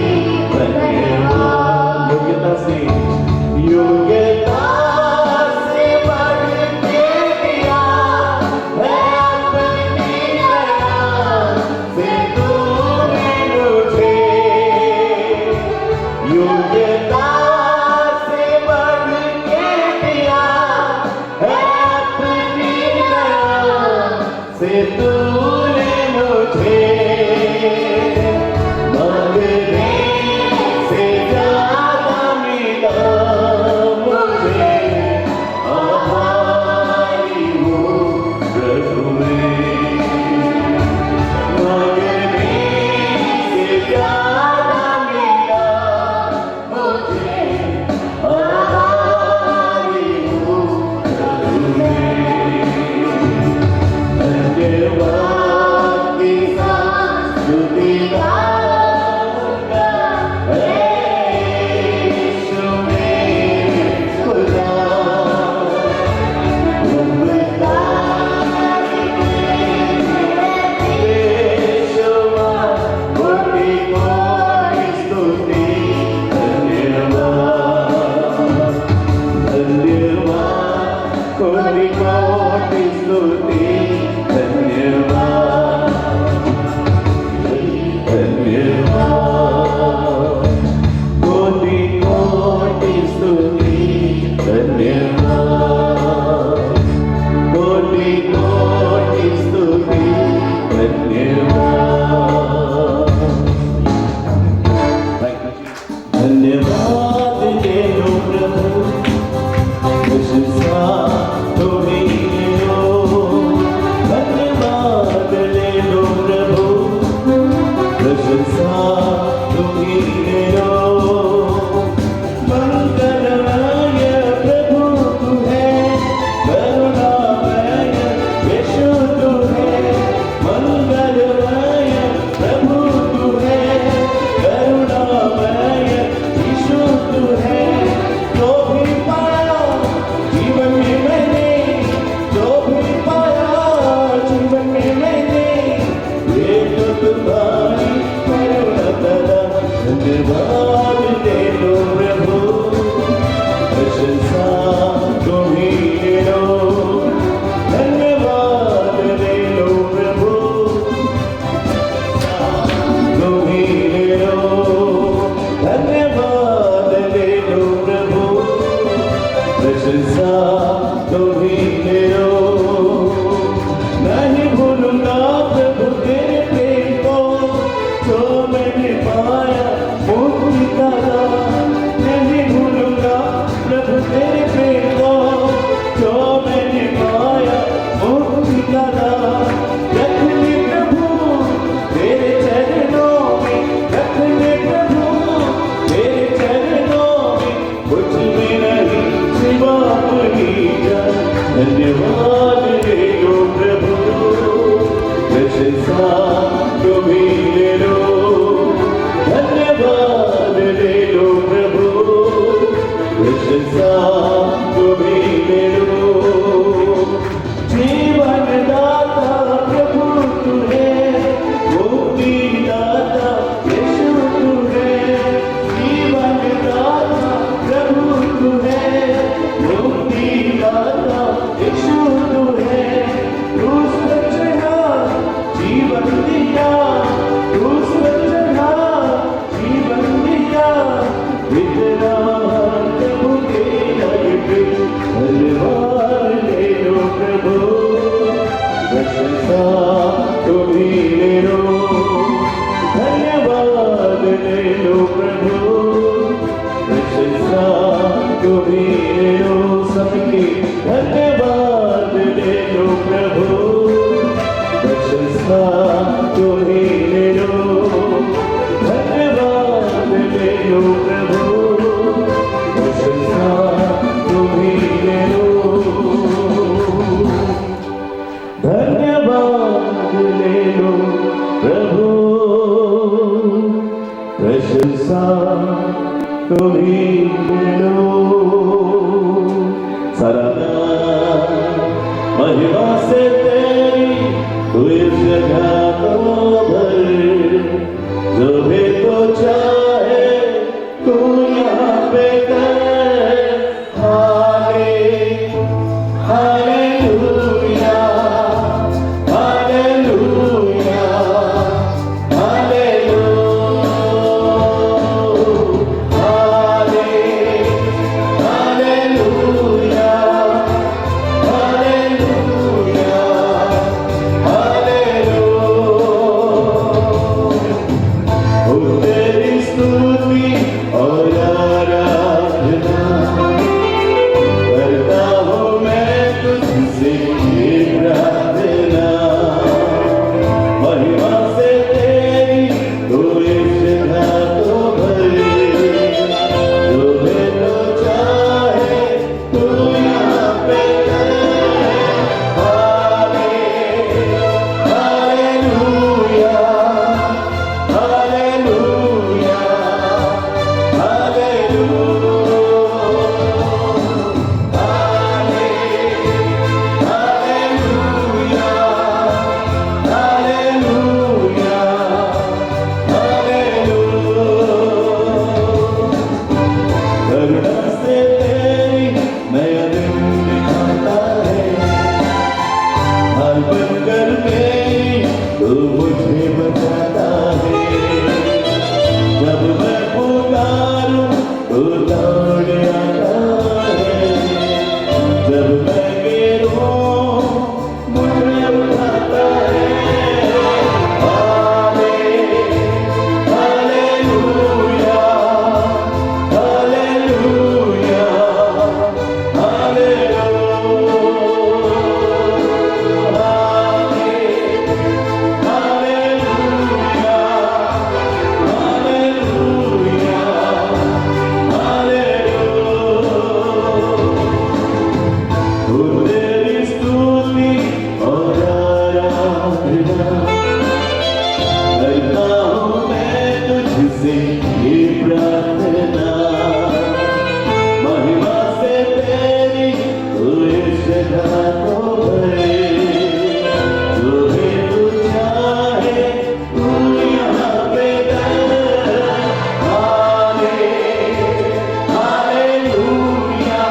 धन्यवाद। योग्यता से बढ़ के दिया है अपनी दया से तूने मुझे। योग्यता से बढ़ के दिया है अपनी दया से तूने मुझे। मांगने से ज्यादा मिला मुझे, आभारी हूँ प्रभु मैं। मांगने से ज्यादा मिला मुझे, आभारी हूँ प्रभु मैं। धन्यवाद के साथ स्तुति गाऊंगा, ऐ यीशु मेरे खुदा। उपकार बेशुमार, कोटि कोटि स्तुति धन्यवाद। धन्यवाद कोटि कोटि स्तुति धन्यवाद। धन्यवाद कोटि कोटि स्तुति धन्यवाद। कोटि कोटि स्तुति धन्यवाद। धन्यवाद दे लो प्रभु, प्रशंसा तुम्हीं लो। धन्यवाद ले लो प्रभु, प्रशंसा तुम्हीं लो। मंगलमय प्रभु तू है, करुणामय यीशु तू है। मंगलमय प्रभु तू है, करुणामय यीशु तू है। जो भी पाया जीवन में मैंने, जो भी पाया जीवन में मैंने, ये तो तुम्हारी करुणा कदा। धन्यवाद दे लो प्रभु, प्रशंसा तुम्हीं लो। धन्यवाद दे लो प्रभु, तुम्हीं लो। धन्यवाद दे लो प्रभु, प्रशंसा तुम्हीं लो। नहीं भूलूंगा प्रभु तेरे प्रेम को, जो मैंने पाया मुक्ति का दान। नहीं भूलूंगा प्रभु तेरे प्रेम को, जो मैंने पाया मुक्ति का दान। रखने प्रभु तेरे चरणों में, रखने प्रभु तेरे चरणों में, कुछ भी नहीं सिवा तुम्हीं जान। धन्यवाद ले लो प्रभु, प्रशंसा तुम्हीं लो। धन्यवाद ले लो प्रभु, प्रशंसा तुम्हीं लो। जीवन दाता प्रभु तू है, मुक्ति दाता यीशु तू है। जीवन दाता प्रभु तू है, मुक्ति दाता यीशु तू है। जीवन दिया तू स्वच्छता जीवन दिया इतना प्रभु के लगे धन्यवाद ले लो प्रभु प्रशंसा तुम्हीं ले लो धन्यवाद ले लो प्रभु प्रशंसा तुम्हीं ले लो सबके धन्यवाद ले लो प्रभु प्रशंसा तुम्हीं ले लो धन्यवाद ले लो प्रभु प्रशंसा तुम्हीं ले लो धन्यवाद ले लो प्रभु प्रशंसा तुम्हीं ले लो सराहना महिमा से तेरी तू इस जगह को भर जो भी तो चाहे तू यहाँ पे कर हालेलुया हालेलुया हालेलुया हालेलुया ओ तेरी स्तुति और आराधना करता हूँ मैं तुझसे ये प्रार्थना महिमा से तेरी तू इस जगह को भरे जो भी तो चाहे तू यहाँ पे हालेलुया हालेलुया करुणा से तेरी नया दिन दिखाता है हाल बनकर मेरी तू मुझे बचाता है जब मैं पुकारूं तू दौड़ आता है जब मैं गिरूं मुझे उठाता है हालेलुया हालेलुया तेरी स्तुति और आराधना करता हूँ मैं तुझसे ये प्रार्थना महिमा से तेरी तू इस जगह को भरे जो भी तू चाहे तू यहाँ पे कर हालेलुया हालेलुया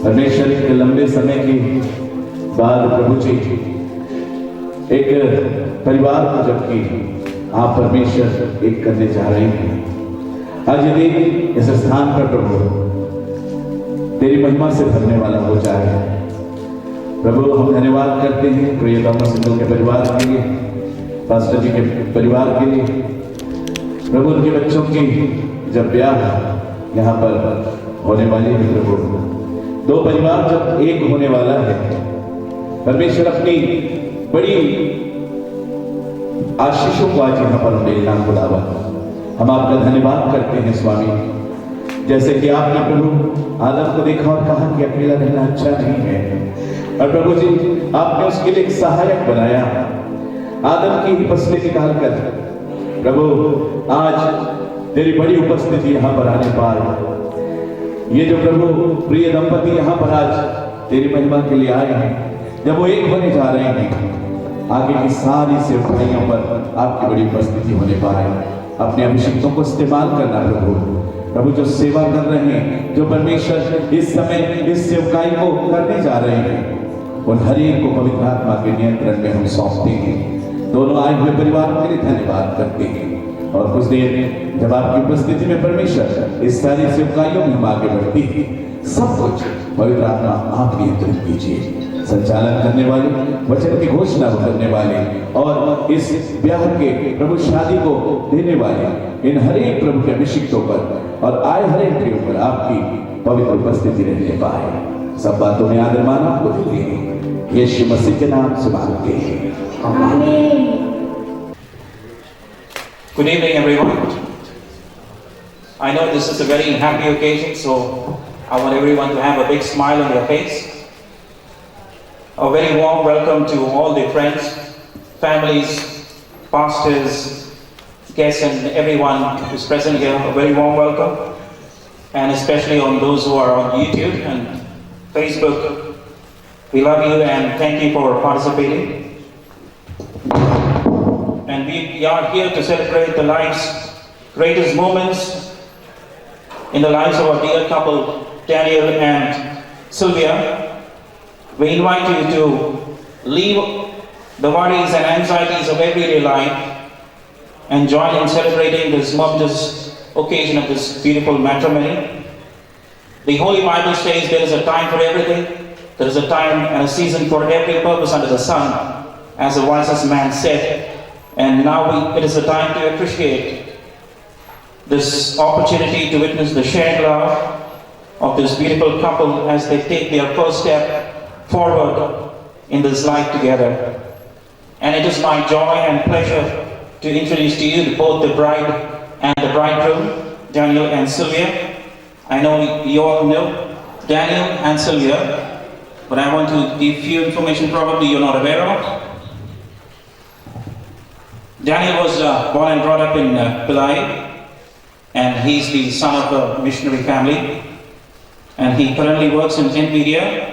परमेश्वर के लंबे समय के बाद प्रभु जी एक परिवार को जबकि आप परमेश्वर एक करने जा रहे हैं आज यदि इस स्थान पर प्रभु तेरी महिमा से भरने वाला हो जाए प्रभु हम धन्यवाद करते हैं प्रियतमा सिंधु के परिवार के लिए पास्टर जी के परिवार के लिए प्रभु उनके बच्चों की जब ब्याह यहाँ पर होने वाली है प्रभु दो परिवार जब एक होने वाला है परमेश्वर अपनी बड़ी आशीषों को आज यहाँ पर उन्हें इनाम बुलावा हम आपका धन्यवाद करते हैं स्वामी। जैसे कि आपने प्रभु आदम को देखा और कहा कि अकेला रहना अच्छा नहीं है, और प्रभु जी आपने उसके लिए एक सहायक बनाया, आदम की ही फसलें निकालकर। प्रभु आज तेरी बड़ी उपस्थिति यहाँ पर आने पर ये जो प्रभु प्रिय दंपति यहाँ पर आज तेरी महिमा के लिए आए हैं, जब वो एक होने जा रहे हैं, आगे की सारी सेवकाइयों पर आपकी बड़ी उपस्थिति होने पाए। अपने अभिषिक्तों को इस्तेमाल करना प्रभु जो सेवा कर रहे हैं, जो परमेश्वर इस समय इस सेवकाई को करने जा रहे हैं, उन हर एक को पवित्र आत्मा के नियंत्रण में हम सौंपते हैं। दोनों आए हुए परिवारों के लिए धन्यवाद करते हैं, और कुछ देर में जब आपकी उपस्थिति में परमेश्वर इस सारी सेवकाइयों में हम आगे बढ़ती है, सब कुछ पवित्र आत्मा आप नियंत्रित कीजिए। संचालन करने वाले, वचन की घोषणा करने वाले, और इस ब्याह के प्रभु शादी को देने वाले, इन हर एक प्रभु के अभिषिक्तों पर और आए हर एक के ऊपर आपकी पवित्र उपस्थिति रहने पाए। सब बातों में आदर मान आपको देते हैं, यीशु मसीह के नाम से मांगते हैं, आमीन। Good evening, everyone. I know this is a very happy occasion, so I want everyone to have a big smile on their face. A very warm welcome to all the friends, families, pastors, guests, and everyone who's present here. A very warm welcome, and especially on those who are on YouTube and Facebook. We love you and thank you for participating. And we are here to celebrate the life's greatest moments in the lives of our dear couple, Daniel and Sylvia. We invite you to leave the worries and anxieties of everyday life and join in celebrating this momentous occasion of this beautiful matrimony. The Holy Bible says there is a time for everything. There is a time and a season for every purpose under the sun, as the wisest man said. And now it is the time to appreciate this opportunity to witness the shared love of this beautiful couple as they take their first step forward in this life together. And it is my joy and pleasure to introduce to you both the bride and the bridegroom, Daniel and Sylvia. I know you all know Daniel and Sylvia, but I want to give you information probably you're not aware of. Daniel was born and brought up in Pillai, and he's the son of a missionary family, and he currently works in NVIDIA,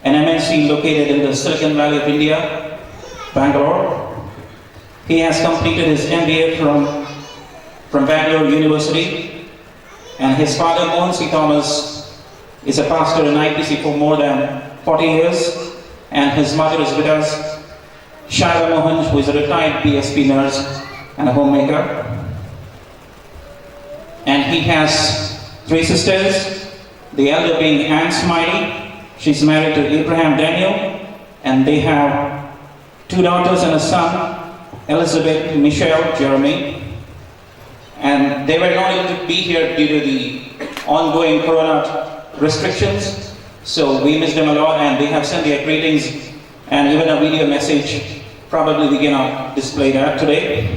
an MNC located in the Silicon Valley of India, Bangalore. He has completed his MBA from Bangalore University, and his father, Mohan C. Thomas, is a pastor in IPC for more than 40 years, and his mother is with us, Shaila Mohan, who is a retired PSP nurse and a homemaker. And he has 3 sisters, the elder being Anne Smiley. She's married to Abraham Daniel, and they have 2 daughters and a son, Elizabeth, Michelle, Jeremy. And they were not able to be here due to the ongoing corona restrictions, so we miss them a lot, and they have sent their greetings and even a video message. Probably we cannot display that today.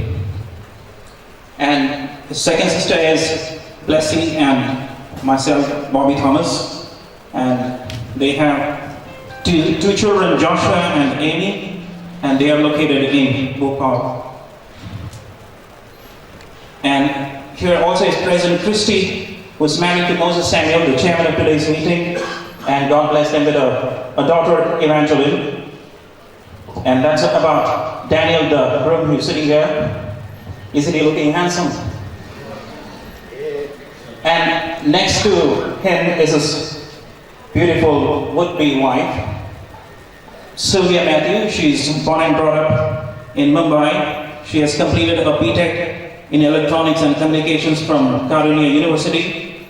And the second sister is Blessing and myself, Bobby Thomas. And they have two children, Joshua and Amy, and they are located in Bhopal. And here also is President Christie, who is married to Moses Samuel, the chairman of today's meeting, and God bless them with a daughter, Evangeline. And that's about Daniel, the groom who's sitting there. Isn't he looking handsome? And next to him is his beautiful would-be wife, Sylvia Matthew. She's born and brought up in Mumbai. She has completed a BTech in Electronics and Communications from Karunya University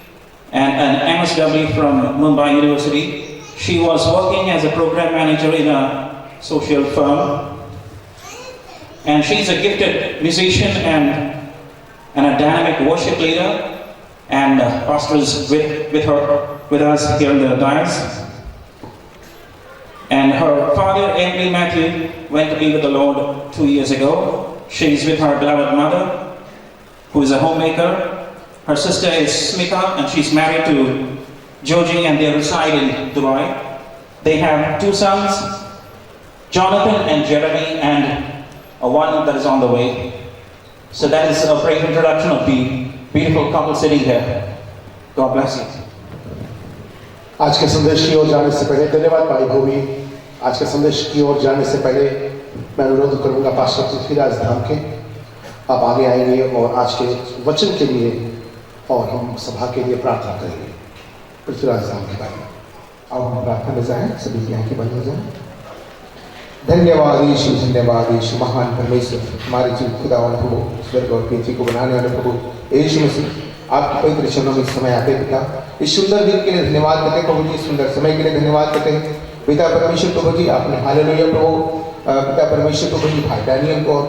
and an MSW from Mumbai University. She was working as a program manager in a social firm, and she's a gifted musician and a dynamic worship leader, and pastors with us here in the diocese. And her father, Emily Matthew, went to be with the Lord 2 years ago. She's with her beloved mother, who is a homemaker. Her sister is Smita, and she's married to Joji, and they reside in Dubai. They have 2 sons, Jonathan and Jeremy, and one that is on the way. So that is a brief introduction of the beautiful couple sitting here. God bless you. आज के संदेश की ओर जाने से पहले धन्यवाद भाई भूमि। आज के संदेश की ओर जाने से पहले मैं अनुरोध करूंगा पास्टर पृथ्वीराज धाम के आप आगे आएंगे और आज के वचन के लिए और हम सभा के लिए प्रार्थना करेंगे। पृथ्वीराज धाम के बारे में अब हम प्रार्थना में जाएं, सभी की आंखें बंद हो जाएं। धन्यवाद यीशु, धन्यवाद यीशु, महान परमेश्वर, हमारे जीव खुदावन प्रभु, स्वर्ग और पृथ्वी को बनाने वाले प्रभु यीशु मसीह, आपके पवित्र चरणों में समय आते पिता, इस सुंदर दिन के लिए धन्यवाद करते हैं प्रभु जी, सुंदर समय के लिए धन्यवाद करते हैं पिता परमेश्वर प्रभु जी। आपने हालेलुया प्रभु, पिता परमेश्वर प्रभु जी, भाई डैनियल को और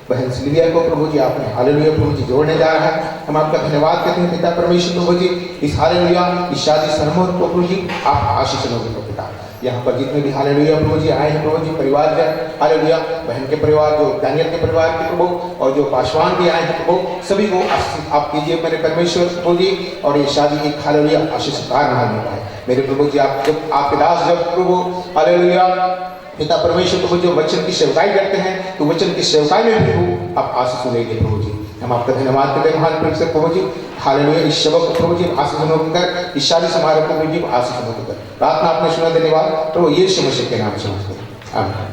बहन सिल्विया को प्रभु जी आपने हालेलुया प्रभु जी जोड़ने जा रहा है। हम आपका धन्यवाद करते हैं पिता परमेश्वर प्रभु जी, इस हालेलुया इस शादी समारोह को प्रभु जी आप आशीष दोगे पिता। यहाँ पर जितने भी हालेलुया प्रभु जी आए हैं प्रभु जी, परिवार है हालेलुया, बहन के परिवार, जो दानियल के परिवार के प्रभु, और जो पासवान भी आए हैं प्रभु, सभी को आप कीजिए मेरे परमेश्वर प्रभु जी, और ये शादी एक हालेलुया आशीष कारण होने पाए मेरे प्रभु जी। आप जब आपके दास जब प्रभु हालेलुया पिता परमेश्वर प्रभु जो वचन की सेवकाई करते हैं, तो वचन की सेवकाई में भी प्रभु आप आशीष देंगे प्रभु जी। हम आपका धन्यवाद करते हैं महान परमेश्वर प्रभु जी, हालेलुया इस शब्द को प्रभु जी आशीष होकर, इस शादी समारोह को प्रभु जी आशीष होकर प्रार्थना आपने सुना, धन्यवाद प्रभु यीशु मसीह के नाम से मांगते हैं, आमीन।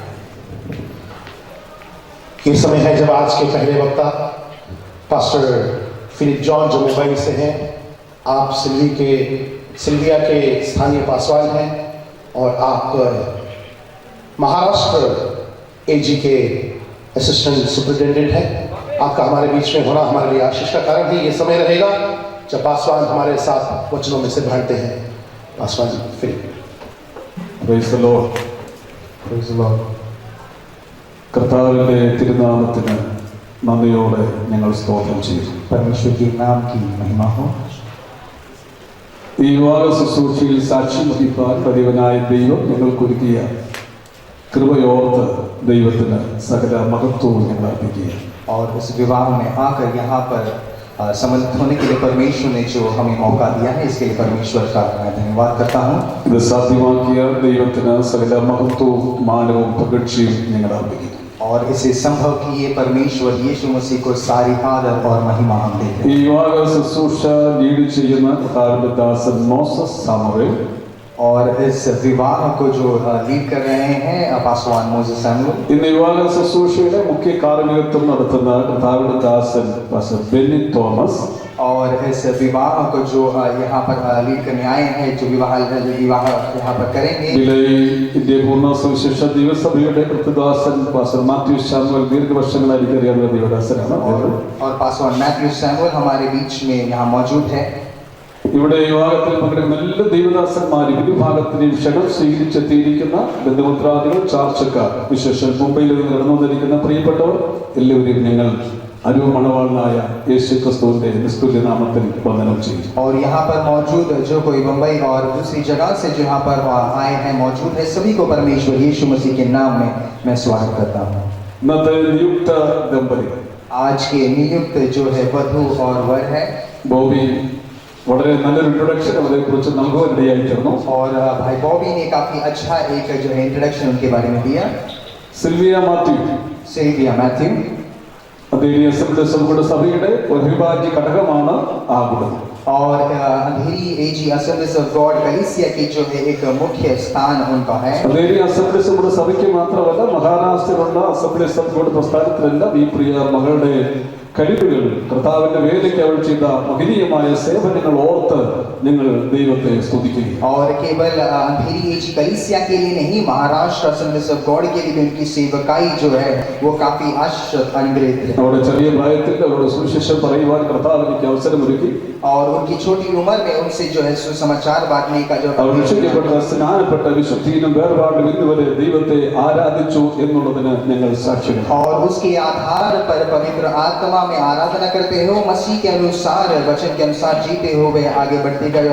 ये समय है जब आज के पहले वक्ता पास्टर फिलिप जॉन जो मुंबई से हैं, आप सिल्विया के स्थानीय पासवान हैं और आप महाराष्ट्र एजी के असिस्टेंट सुपरिटेंडेंट हैं। आपका हमारे बीच में होना हमारे लिए आशीष का कारण ही। ये समय रहेगा जब पासवान हमारे साथ वचनों में से बढ़ते हैं। Paswan ji Philip. Praise the Lord. Praise the Lord. കർത്താവിന്റെ തിരുനാമത്തിന് നന്ദിയോടെ ഞങ്ങൾ സ്തോത്രം ചെയ്യും। परमेश्वर के नाम की महिमा हो। ഈ വിവാഹ ശുശ്രൂഷയിൽ സാക്ഷ്യം വഹിപ്പാൻ വലിയവനായ ദൈവം ഞങ്ങൾക്കൊരുക്കിയ കൃപയോർത്ത് ദൈവത്തിന് സകല മഹത്വവും ഞങ്ങൾ അർപ്പിക്കുക। और इस विवाह में आकर यहाँ पर सम्मिलित होने के लिए परमेश्वर ने जो हमें मौका दिया है, इसके लिए परमेश्वर का मैं धन्यवाद करता हूँ। ഇത് സാധ്യമാക്കിയ ദൈവത്തിന് സകല മഹത്വവും മാനവും പ്രകൃതിയും ഞങ്ങൾ അർപ്പിക്കുന്നു। और इसे संभव किए परमेश्वर यीशु मसीह को सारी आदर और महिमा हम देते हैं। ഈ വിവാഹ ശുശ്രൂഷ ലീഡ് ചെയ്യുന്ന കർത്താവിന്റെ ദാസൻ മോസസ് സാമുവേൽ, और इस विवाह को जो लीड कर रहे हैं पासवान मोसेस सैमुअल। ഇന്ന് വിവാഹ ശുശ്രൂഷയുടെ മുഖ്യ കാർമ്മികത്വം നടത്തുന്ന കർത്താവിന്റെ ദാസൻ പാസ്റ്റർ ബെന്നി തോമസ്, और इस विवाह को जो यहाँ पर लीड करने आए हैं, जो विवाह यहाँ पर करेंगे। ഇന്ത്യ പൂർണ്ണ സുവിശേഷ ദിവസഭയുടെ കൃത്യദാസൻ പാസ്റ്റർ മാത്യു സാമുവൽ ദീർഘവർഷങ്ങളായി അറിയാവുന്ന ദേവദാസനാണ്। और पासवान मैथ्यू सैमुअल हमारे बीच में यहाँ मौजूद है। ഇവിടെ വിവാഹത്തിൽ പങ്കെടുക്കുന്ന എല്ലാ ദൈവദാസന്മാരും ഇരുഭാഗത്തിനെയും ക്ഷണം സ്വീകരിച്ചെത്തിയിരിക്കുന്ന ബന്ധുമിത്രാദികൾ, ചാർച്ചക്കാർ, വിശേഷം മുംബൈയിൽ നിന്ന് കടന്നു വന്നിരിക്കുന്ന പ്രിയപ്പെട്ടവർ എല്ലാവരെയും ഞങ്ങൾ അരുമണവാളനായ യേശു ക്രിസ്തുവിന്റെ നിസ്തുല്യ നാമത്തിൽ വന്ദനം ചെയ്യും। और यहाँ पर मौजूद जो कोई मुंबई और दूसरी जगह से जो यहाँ पर आए हैं मौजूद है, सभी को परमेश्वर यीशु मसीह के नाम में मैं स्वागत करता हूँ। ഇന്നത്തെ നിയുക്ത ദമ്പതികൾ आज के नियुक्त जो है वधु और वर है, ബോബി വളരെ നല്ലൊരു ഇൻട്രൊഡക്ഷൻ അവരെ കുറിച്ച് നൽകുവാൻ ഇടയായിത്തീർന്നു। और भाई बॉबी ने काफी अच्छा एक जो है इंट्रोडक्शन उनके बारे में दिया। സിൽവിയ മാത്യു सिल्विया मैथ्यू അദ്ദേഹം സഭയുടെ ഒരു അവിഭാജ്യ ഘടകമാണ് ആ കുടുംബം। और अंधेरी एजी असेंबलीज ऑफ गॉड कलीसिया की जो है एक मुख्य स्थान उनका है। अंधेरी असेंबलीज നമ്മുടെ സഭയ്ക്ക് മാത്രമല്ല, മഹാരാഷ്ട്രയിലുള്ള അസംബ്ലീസ് ഓഫ് ഗോഡ് പ്രസ്ഥാനത്തിലെല്ലാം ഈ പ്രിയ മകളുടെ കഴിവുകൾ, കർത്താവിന്റെ വേലയ്ക്ക് അവൾ ചെയ്ത മഹനീയമായ സേവനങ്ങൾ ഓർത്ത് ഞങ്ങൾ ദൈവത്തെ സ്തുതിക്കുക। और केवल अंधेरी एजी कलीसिया के लिए नहीं, महाराष्ट्र असेंबलीज ऑफ गॉड के लिए भी उनकी सेवकाई जो है वो काफी अनुग्रहित है। അവരുടെ ചെറിയ പ്രായത്തിൽ അവരുടെ സുവിശേഷം പറയുവാൻ കർത്താവ് എനിക്ക് അവസരമൊരുക്കി। और उनकी छोटी उम्र में उनसे जो है सुसमाचार बांटने का जो അവർ രക്ഷിക്കപ്പെട്ട സ്നാനപ്പെട്ട വിശുദ്ധിയിലും വേർപാടും ഇന്നുവരെ ദൈവത്തെ ആരാധിച്ചു എന്നുള്ളതിന് ഞങ്ങൾ സാക്ഷികൾ. और उसके आधार पर पवित्र आत्मा में आराधना करते हो, मसीह के अनुसार वचन के अनुसार जीते हुए आगे बढ़ते गए.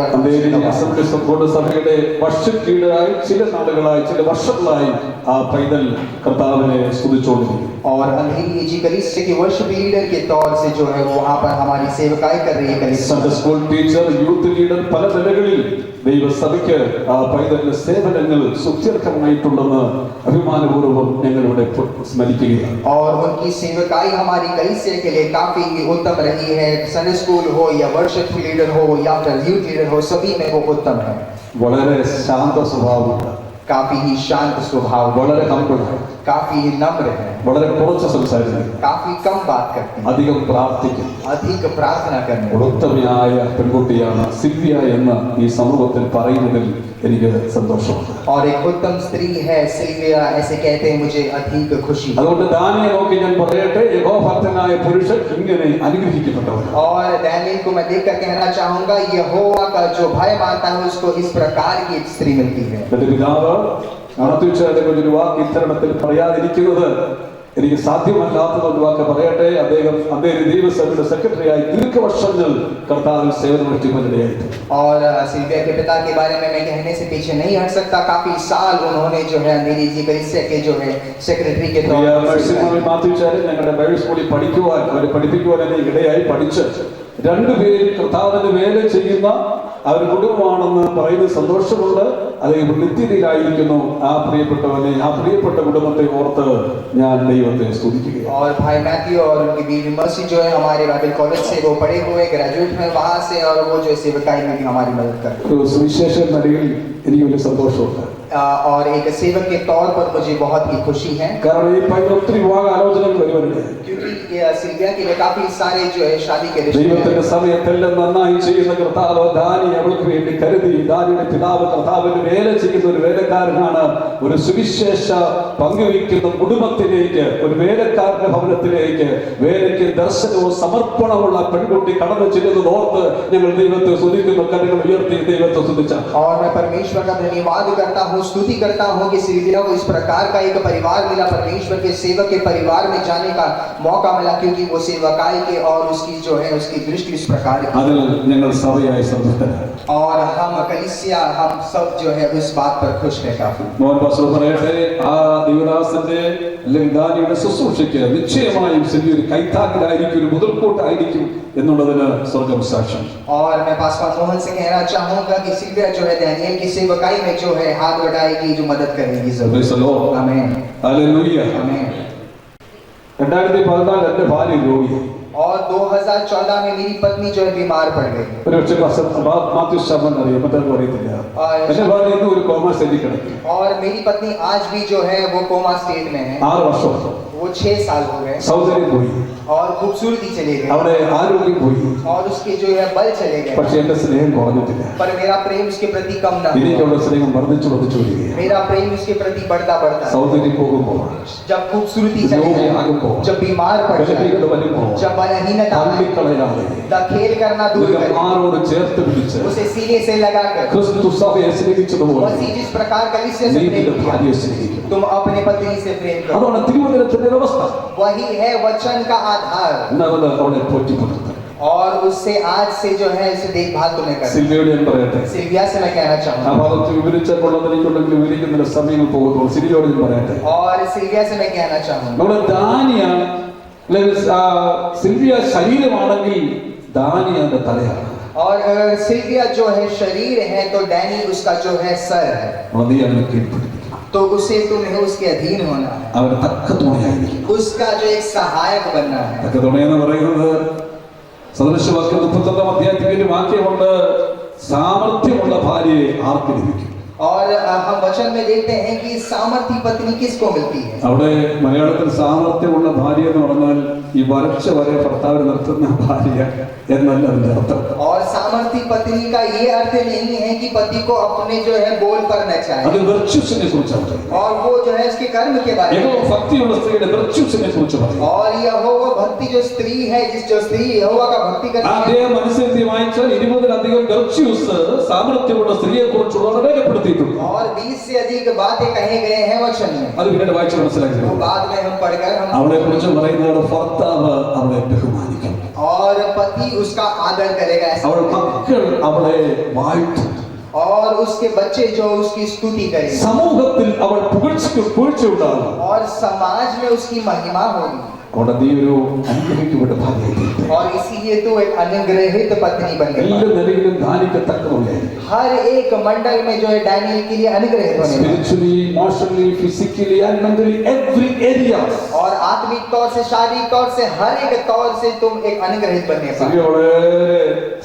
അസംബ്ലി സപ്പോർട്ട് സഭയുടെ വർഷക്കീടായി ചില നാളുകളായി ചില വർഷങ്ങളായി ആ പൈതൽ കർത്താവിനെ സ്തുതിച്ചുകൊണ്ടിരിക്കുന്നു. और अंधेरी एजी कलीसिया के वर्शिप लीडर के तौर से जो है वो वहाँ पर हमारी सेवकाई कर रही है कलीसिया. Sunday school teacher, youth leader, പല നിലകളിൽ ദൈവസഭയ്ക്ക് ആ പൈതലിന്റെ സേവനങ്ങൾ സുത്യർഹമായിട്ടുണ്ടെന്ന് അഭിമാനപൂർവ്വം ഞങ്ങളിവിടെ സ്മരിക്കുകയാണ്. और उनकी सेवकाई हमारी कलीसिया के लिए काफी उत्तम रही है. संडे स्कूल हो या वर्शिप लीडर हो या फिर यूथ लीडर हो, सभी में वो उत्तम है. വളരെ ശാന്ത സ്വഭാവമുണ്ട്, काफी ही शांत स्वभाव, വളരെ ഹംബിൾ, काफी ही नम्र है, വളരെ കുറച്ച് സംസാരിക്കുന്നു, काफी कम बात करती है, അധികം പ്രാർത്ഥിക്കുന്നു, अधिक प्रार्थना करने. ഉത്തമയായ പെൺകുട്ടിയാണ് സിൽവിയ എന്ന് ഈ സമൂഹത്തിൽ പറയുന്നതിൽ എനിക്ക് സന്തോഷമുണ്ട്. और एक उत्तम स्त्री है सिल्विया, ऐसे कहते हैं मुझे अधिक खुशी. അതുകൊണ്ട് ദാനിയേൽ നോക്കി ഞാൻ പറയട്ടെ, യഹോവഭക്തനായ പുരുഷൻ ഇങ്ങനെ അനുഗ്രഹിക്കപ്പെട്ടവൻ. और दानियेल को मैं देखकर कहना चाहूंगा, यहोवा का जो भय मानता है उसको इस प्रकार की एक स्त्री मिलती है. എന്റെ പിതാവ് നടത്തിച്ചതിനെ ഒരു വാക്ക് ഇത്തരണത്തിൽ പറയാതിരിക്കുന്നത് എനിക്ക് സാധ്യമല്ലാത്തത് വാക്ക് പറയട്ടെ. അദ്ദേഹം ദൈവസഭയുടെ സെക്രട്ടറിയായി ദീർഘവർഷങ്ങൾ കർത്താവിൽ സേവനമനുഷ്ഠിക്കുന്നതിനായിട്ട്. और सिल्विया के पिता के बारे में मैं कहने से पीछे नहीं हट सकता. काफी साल उन्होंने जो है अंधेरी जी कलीसिया के जो है सेक्रेटरी के तौर पर മാത്യുച്ചാലും ഞങ്ങളുടെ ബൈബിൾ സ്കൂളിൽ പഠിക്കുവാൻ അവരെ പഠിപ്പിക്കുവാൻ എനിക്ക് ഇടയായി. പഠിച്ച് രണ്ടുപേരും കർത്താവിന് വേല ചെയ്യുന്ന അവർ കുടുംബമാണെന്ന് പറയുന്ന സന്തോഷമുണ്ട്. അദ്ദേഹം നിത്യതയിലായിരിക്കുന്നു. ആ പ്രിയപ്പെട്ടവനെ, ആ പ്രിയപ്പെട്ട കുടുംബത്തെ ഓർത്ത് ഞാൻ ദൈവത്തെ സ്തുതിക്കുകയാണ്. और भाई मैथ्यू और उनकी बीवी मर्सी जो है हमारे बाइबल कॉलेज से वो पढ़े हुए ग्रेजुएट हैं वहां से, और वो जो सेवकाई में भी हमारी मदद कर रहे हैं. ഒരു സുവിശേഷ നിലയിൽ എനിക്ക് വലിയ സന്തോഷമുണ്ട്. और एक सेवक के तौर पर मुझे बहुत ही खुशी है, കാരണം ഈ പൈതൽ ഒത്തിരി വിവാഹ ആലോചനകൾ വരുവാനുണ്ട്. क्योंकि सिल्विया के लिए काफी सारे जो है शादी के रिश्ते ദൈവത്തിന്റെ സമയത്തെല്ലാം നന്നായി ചെയ്യുന്ന കർത്താവ് ദാനി അവൾക്ക് വേണ്ടി കരുതി. ദാനിയുടെ പിതാവ് കർത്താവിന് വേല ചെയ്യുന്ന ഒരു വേലക്കാരനാണ്. ഒരു സുവിശേഷ പങ്കുവയ്ക്കുന്ന കുടുംബത്തിലേക്ക്, ഒരു വേലക്കാരന്റെ ഭവനത്തിലേക്ക് വേലയ്ക്ക് ദർശനവും സമർപ്പണമുള്ള പെൺകുട്ടി കടന്നു ചെല്ലുന്നത് ഓർത്ത് ഞങ്ങൾ ദൈവത്തെ സ്തുതിക്കുന്നു. കരങ്ങൾ ഉയർത്തി ദൈവത്തെ സ്തുതിച്ച. और मैं परमेश्वर का धन्यवाद करता हूँ, स्तुति करता हूँ कि सिल्विया को इस प्रकार का एक परिवार मिला, परमेश्वर के सेवक के परिवार में जाने का मौका मिला, क्योंकि वो सेवकाई के और उसकी जो है उसकी दृष्टि इस प्रकार की. അതിൽ ഞങ്ങൾ സഭയായി സംതൃപ്തരാണ്. और हम कलीसिया हम सब जो है उस बात पर खुश है. काफी മോഹൻ പാസ്റ്റർ പറയട്ടെ, ആ ദൈവദാസന്റെ അല്ലെങ്കിൽ ദാനിയുടെ ശുശ്രൂഷയ്ക്ക് നിശ്ചയമായും സിൽവിയ ഒരു കൈത്താങ്ങിലായിരിക്കും, ഒരു മുതൽക്കൂട്ടായിരിക്കും എന്നുള്ളതിന് സ്വർഗം സാക്ഷ്യം. और मैं पासवान मोहन से कहना चाहूंगा कि सिल्विया जो है दानियेल की सेवकाई में जो है हाथ बढ़ाएगी, जो मदद करेगी जरूर. Praise the Lord. आमीन. Hallelujah. आमीन. 2014 എന്റെ ഭാര്യ രോഗിയായി. और 2014 में मेरी पत्नी जो है बीमार पड़ गई. ഒരു പക്ഷേ മാത്യു ശർമ്മൻ അറിയാം, മറ്റൊന്നും അറിയത്തില്ല. എന്റെ ഭാര്യ ഇന്ന് ഒരു കോമ സ്റ്റേജിൽ കിടക്കും. और मेरी पत्नी आज भी जो है वो कोमा स्टेट में है. 6 വർഷം. वो 6 साल हो गए. സൗന്ദര്യം പോയി, और खूबसूरती चले गए, അവിടെ ആരോഗ്യം പോയി. और उसके जो है बल चले गए. പക്ഷേ എന്റെ സ്നേഹം കുറഞ്ഞിട്ടില്ല. पर मेरा प्रेम उसके प्रति कम ना എനിക്കുള്ള हुआ. സ്നേഹം വർദ്ധിച്ചു വരികയാണ്. मेरा प्रेम उसके प्रति बढ़ता बढ़ता है. സൗന്ദര്യം പോകുമ്പോൾ, जब खूबसूरती चली രോഗിയാകുമ്പോൾ, जब बीमार पड़ जाए, ബലഹീനത വരുമ്പോൾ, जब बलहीनता आए, തള്ളിക്കളയാതെ खेल करना दूर നിങ്ങൾ करें, ആരോട് ചേർത്ത് പിടിച്ച് उसे सीने से लगाकर ക്രിസ്തു സഭയെ സ്നേഹിച്ചതുപോലെ मसीह जिस प्रकार कलीसिया से നീ प्रेम നിന്റെ किया, ഭാര്യയെ സ്നേഹിക്കണം. तुम अपने पत्नी से प्रेम करो. അതാണ് തിരുവചനത്തിന്റെ വ്യവസ്ഥ. वही है वचन का आधार. എന്നത് അവളെ പോറ്റിപ്പുലർത്തണം. और उससे आज से जो है इसे देखभाल तुम्हें करना. സിൽവിയോട് ഞാൻ പറയട്ടെ, सिल्विया से मैं कहना ആ चाहूंगा, ഭാഗത്ത് വിവരിച്ചപ്പോഴെങ്കിൽ വിവരിക്കുന്ന സമയങ്ങൾ പോകുമ്പോൾ സിൽവിയോട് ഞാൻ പറയട്ടെ, और सिल्विया से मैं कहना चाहूंगा, നമ്മുടെ ദാനിയ അല്ലെങ്കിൽ സിൽവിയ ശരീരമാണെങ്കിൽ ദാനിയന്റെ തലയാണ്. और अगर सिल्विया जो है शरीर है तो डैनी उसका जो है सर है. നീ അവനെ കീഴ്പ്പെടുത്തി, तो उसे तुम्हें उसके अधीन होना है, അവന് തക്ക തുണയായിരിക്കും. उसका जो एक सहायक बनना है. തക്ക തുണയെന്ന് പറയുന്നത് സദൃശവാക്യം 31 അധ്യായത്തിന്റെ വാക്യമുണ്ട്, സാമർഥ്യമുള്ള ഭാര്യയെ ആർക്ക് ലഭിക്കും? और हम वचन में देखते हैं कि सामर्थी पत्नी किसको मिलती है। അവിടെ മലയാളത്തിൽ സാമർത്ഥ്യമുള്ള ഭാര്യ എന്ന് പറഞ്ഞാൽ ഈ വരച്ച വരെ ഭർത്താവിനെ നിർത്തുന്ന ഭാര്യ എന്നല്ല അതിന്റെ അർത്ഥം. और सामर्थी पत्नी का ये अर्थ नहीं है कि पति को अपने जो है बोल पर नचाए, അത് വെർച്യൂസിനെ കുറിച്ചാണ് പറയുന്നത്. और वो जो है इसके कर्म के बारे में, യഹോവ ഭക്തിയുള്ള സ്ത്രീയുടെ വെർച്യൂസിനെ കുറിച്ച് പറയുന്നു. और यहोवा भक्ति जो स्त्री है, जिस जो स्त्री यहोवा का भक्ति करती है, അതേ മനസ്സിൽ വായിച്ചാൽ 20-ലധികം വെർച്യൂസ് സാമർത്ഥ്യമുള്ള സ്ത്രീയെ കുറിച്ചുള്ളത് രേഖപ്പെടുത്തിയിട്ടുണ്ട്. और 20 से अधिक बातें कहे गए हैं वचन में। അത് പിന്നീട് വായിച്ച് മനസ്സിലാക്കി. वो बाद में हम पढ़कर हम അവളെ കുറിച്ച് പറയുന്നത് ഭർത്താവ് അവളെ ബഹുമാനിക്കും, और पति उसका आदर करेगा, അവൾ മക്കൾ അവളെ വാഴ്ത്തും, और उसके बच्चे जो उसकी स्तुति करेंगे, സമൂഹത്തിൽ അവൾ പുകഴ്ച ഉണ്ടാകും, और समाज में उसकी महिमा होगी। അവിടെ നീ ഒരു അനുഗ്രഹിക്കപ്പെട്ട ഭാര്യയായിരിക്കും. और इसीलिए तो एक अनुग्रहित पत्नी बन गई। എല്ലാ നിലയിലും ധാനിക്കത്തക്കവളെ, हर एक मंडल में जो है डैनियल के लिए अनुग्रहित होने वाली। spiritually, emotionally, physically and mentally every area. और आत्मिक तौर से, शारीरिक तौर से, हर एक तौर से तुम एक अनुग्रहित बनने സ്ത്രീ वाले। വളരെ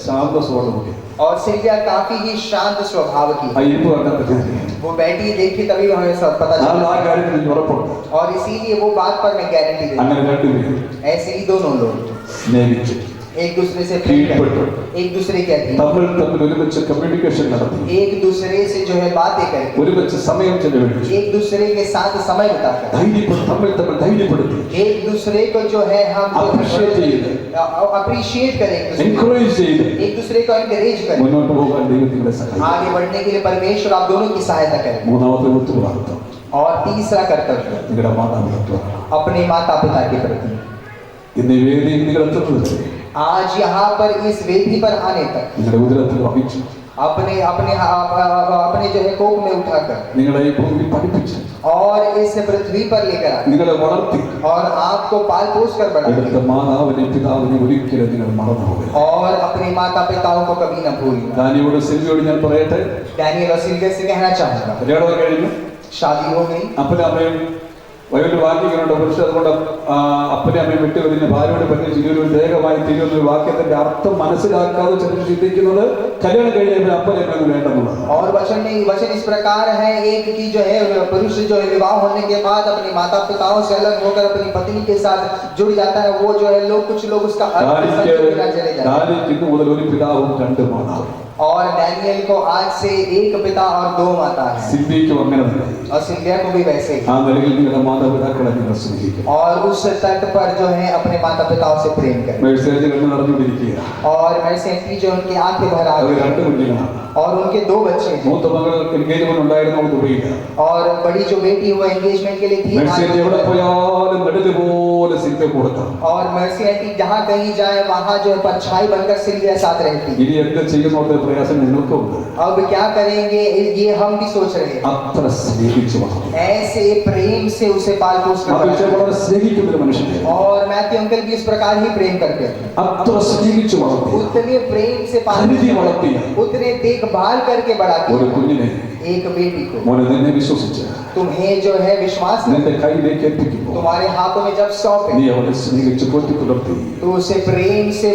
ശാന്ത സ്വഭാവമുള്ള, और सिल्विया काफी ही शांत स्वभाव की। ആ ഇരിപ്പ് കണ്ടത് കാര്യമാണ്. वो बैठी देखी तभी हमें सब पता ഞാൻ चला, ആ കാര്യത്തിൽ എനിക്ക് ഉറപ്പുണ്ട്. और इसीलिए वो बात पर मैं गारंटी देता അങ്ങനെ രണ്ടുപേരും हूं। ऐसे ही दोनों लोग സ്നേഹിച്ചു, एक दूसरे से प्रेम करते, एक दूसरे के अधीन, തമ്മിൽ ഒരുമിച്ച് കമ്മ്യൂണിക്കേഷൻ നടത്തി, एक दूसरे से जो है बातें करके, ഒരുമിച്ച് സമയം ചെലവഴിച്ചു, एक दूसरे के साथ समय बिताकर, തമ്മിൽ ധൈര്യപ്പെടുത്തി, एक दूसरे को जो है हम अप्रिशिएट करें, എൻകറേജ് ചെയ്ത് एक दूसरे को एनकरेज करें, മുന്നോട്ട് പോകാൻ ദൈവത്തിന്റെ സഹായം. आगे बढ़ने के लिए परमेश्वर आप दोनों की सहायता करें। മൂന്നാമത്തെ ഉത്തരവാദിത്വം और तीसरा कर्तव्य നിങ്ങളുടെ മാതാപിതാക്കൾ. अपने माता पिता के प्रति। ഇന്ന് ഈ വേദിയിൽ നിങ്ങൾ എത്തുന്നത് आज यहाँ पर इस वेदी पर आने तक നിങ്ങളുടെ ഉദരത്തിൽ വഹിച്ചു, अपने अपने अपने जो है कोख में उठाकर നിങ്ങളെ ഈ ഭൂമിയിൽ പഠിപ്പിച്ചു, और इस पृथ्वी पर लेकर आए, നിങ്ങളെ വളർത്തി, और आपको पाल पोस कर बढ़ाए, എടുത്ത മാതാവിനെ പിതാവിനെ ഒരിക്കലും നിങ്ങൾ മറന്നുപോകരുത്. और अपने माता पिताओं को कभी न भूलना। ദാനിയോട് സിൽവിയോട് ഞാൻ പറയട്ടെ, डैनियल और सिल्विया से कहना चाहूंगा, കല്യാണം കഴിഞ്ഞു, शादी हो गई, അപ്പനും അമ്മയും വൈകിട്ട് വാക്യങ്ങളുണ്ട്, പക്ഷെ അതുകൊണ്ട് അപ്പനെ അമ്മയും വിട്ടു കഴിഞ്ഞ് ഭാര്യയോട് പറ്റി ചിലൊരു ദേഹമായി തീരുന്ന ഒരു വാക്യത്തിന്റെ അർത്ഥം മനസ്സിലാക്കാതെ ചിലർ ചിന്തിക്കുന്നത് കല്യാണം കഴിഞ്ഞ അപ്പനെ അമ്മ വേണ്ടെന്നുള്ളത്. और वचन इस प्रकार है, एक की जो है पुरुष जो है विवाह होने के बाद अपने माता पिताओं से अलग होकर अपनी पत्नी के साथ जुड़ जाता है, वो जो है कुछ लोग उसका अर्थ समझ चले जाते हैं। ഇന്ന് മുതൽ ഒരു പിതാവും രണ്ട് മാതാവും. और डैनियल को आज से एक पिता और दो माता है, സിദ്ധിക്കും അങ്ങനെ തന്നെ. और सिल्विया को भी वैसे ही। ആ നിലയിൽ നിങ്ങളുടെ മാതാപിതാക്കളെ നിങ്ങൾ സ്നേഹിക്കും. और उस तट पर जो है अपने माता पिताओं से प्रेम करें। മെഴ്സേജ് കണ്ട് നടന്നുകൊണ്ടിരിക്കുക. और मेर्सेंटी जो उनकी आंखें भर आ അത് गई, രണ്ട് കുഞ്ഞുങ്ങളാണ്. और उनके दो बच्चे हैं, മൂത്ത മകൾ എൻഗേജ്മെന്റ് ഉണ്ടായിരുന്നു, ദുബൈയില്ല. और बड़ी जो बेटी वो एंगेजमेंट के लिए थी, മെഴ്സേജ് എവിടെ പോയാലും നടുത് പോലെ സിൽവ കൊടുത്തു. और मेर्सेंटी जहाँ कहीं जाए वहाँ जो है परछाई बनकर सिल्विया साथ रहती। ഇനി എന്ത് ചെയ്യുന്നോട്ട് പ്രയാസം നിങ്ങൾക്കുണ്ട്. अब क्या करेंगे ये हम भी सोच रहे हैं। അത്ര സ്നേഹിച്ചു വളർന്നു. ऐसे प्रेम से उसे पाल पोस कर വളരെ बढ़ाया। സ്നേഹിക്കുന്ന ഒരു മനുഷ്യനെ और मैथ्यू अंकल भी इस प्रकार ही प्रेम करते हैं, അത്ര സ്നേഹിച്ചു വളർത്തി, उतने प्रेम से കരുതി വളർത്തി उतने देखभाल करके बड़ा ഒരു किया। കുഞ്ഞിനെ एक बेटी को മോനെ നിന്നെ വിശ്വസിച്ച് तुम्हें जो है विश्वास നിന്റെ കയ്യിലേക്ക് എത്തിക്കുമ്പോൾ तुम्हारे हाथों में जब सौंपे, നീ അവനെ സ്നേഹിച്ച് പോറ്റി പുലർത്തി. तो उसे प्रेम से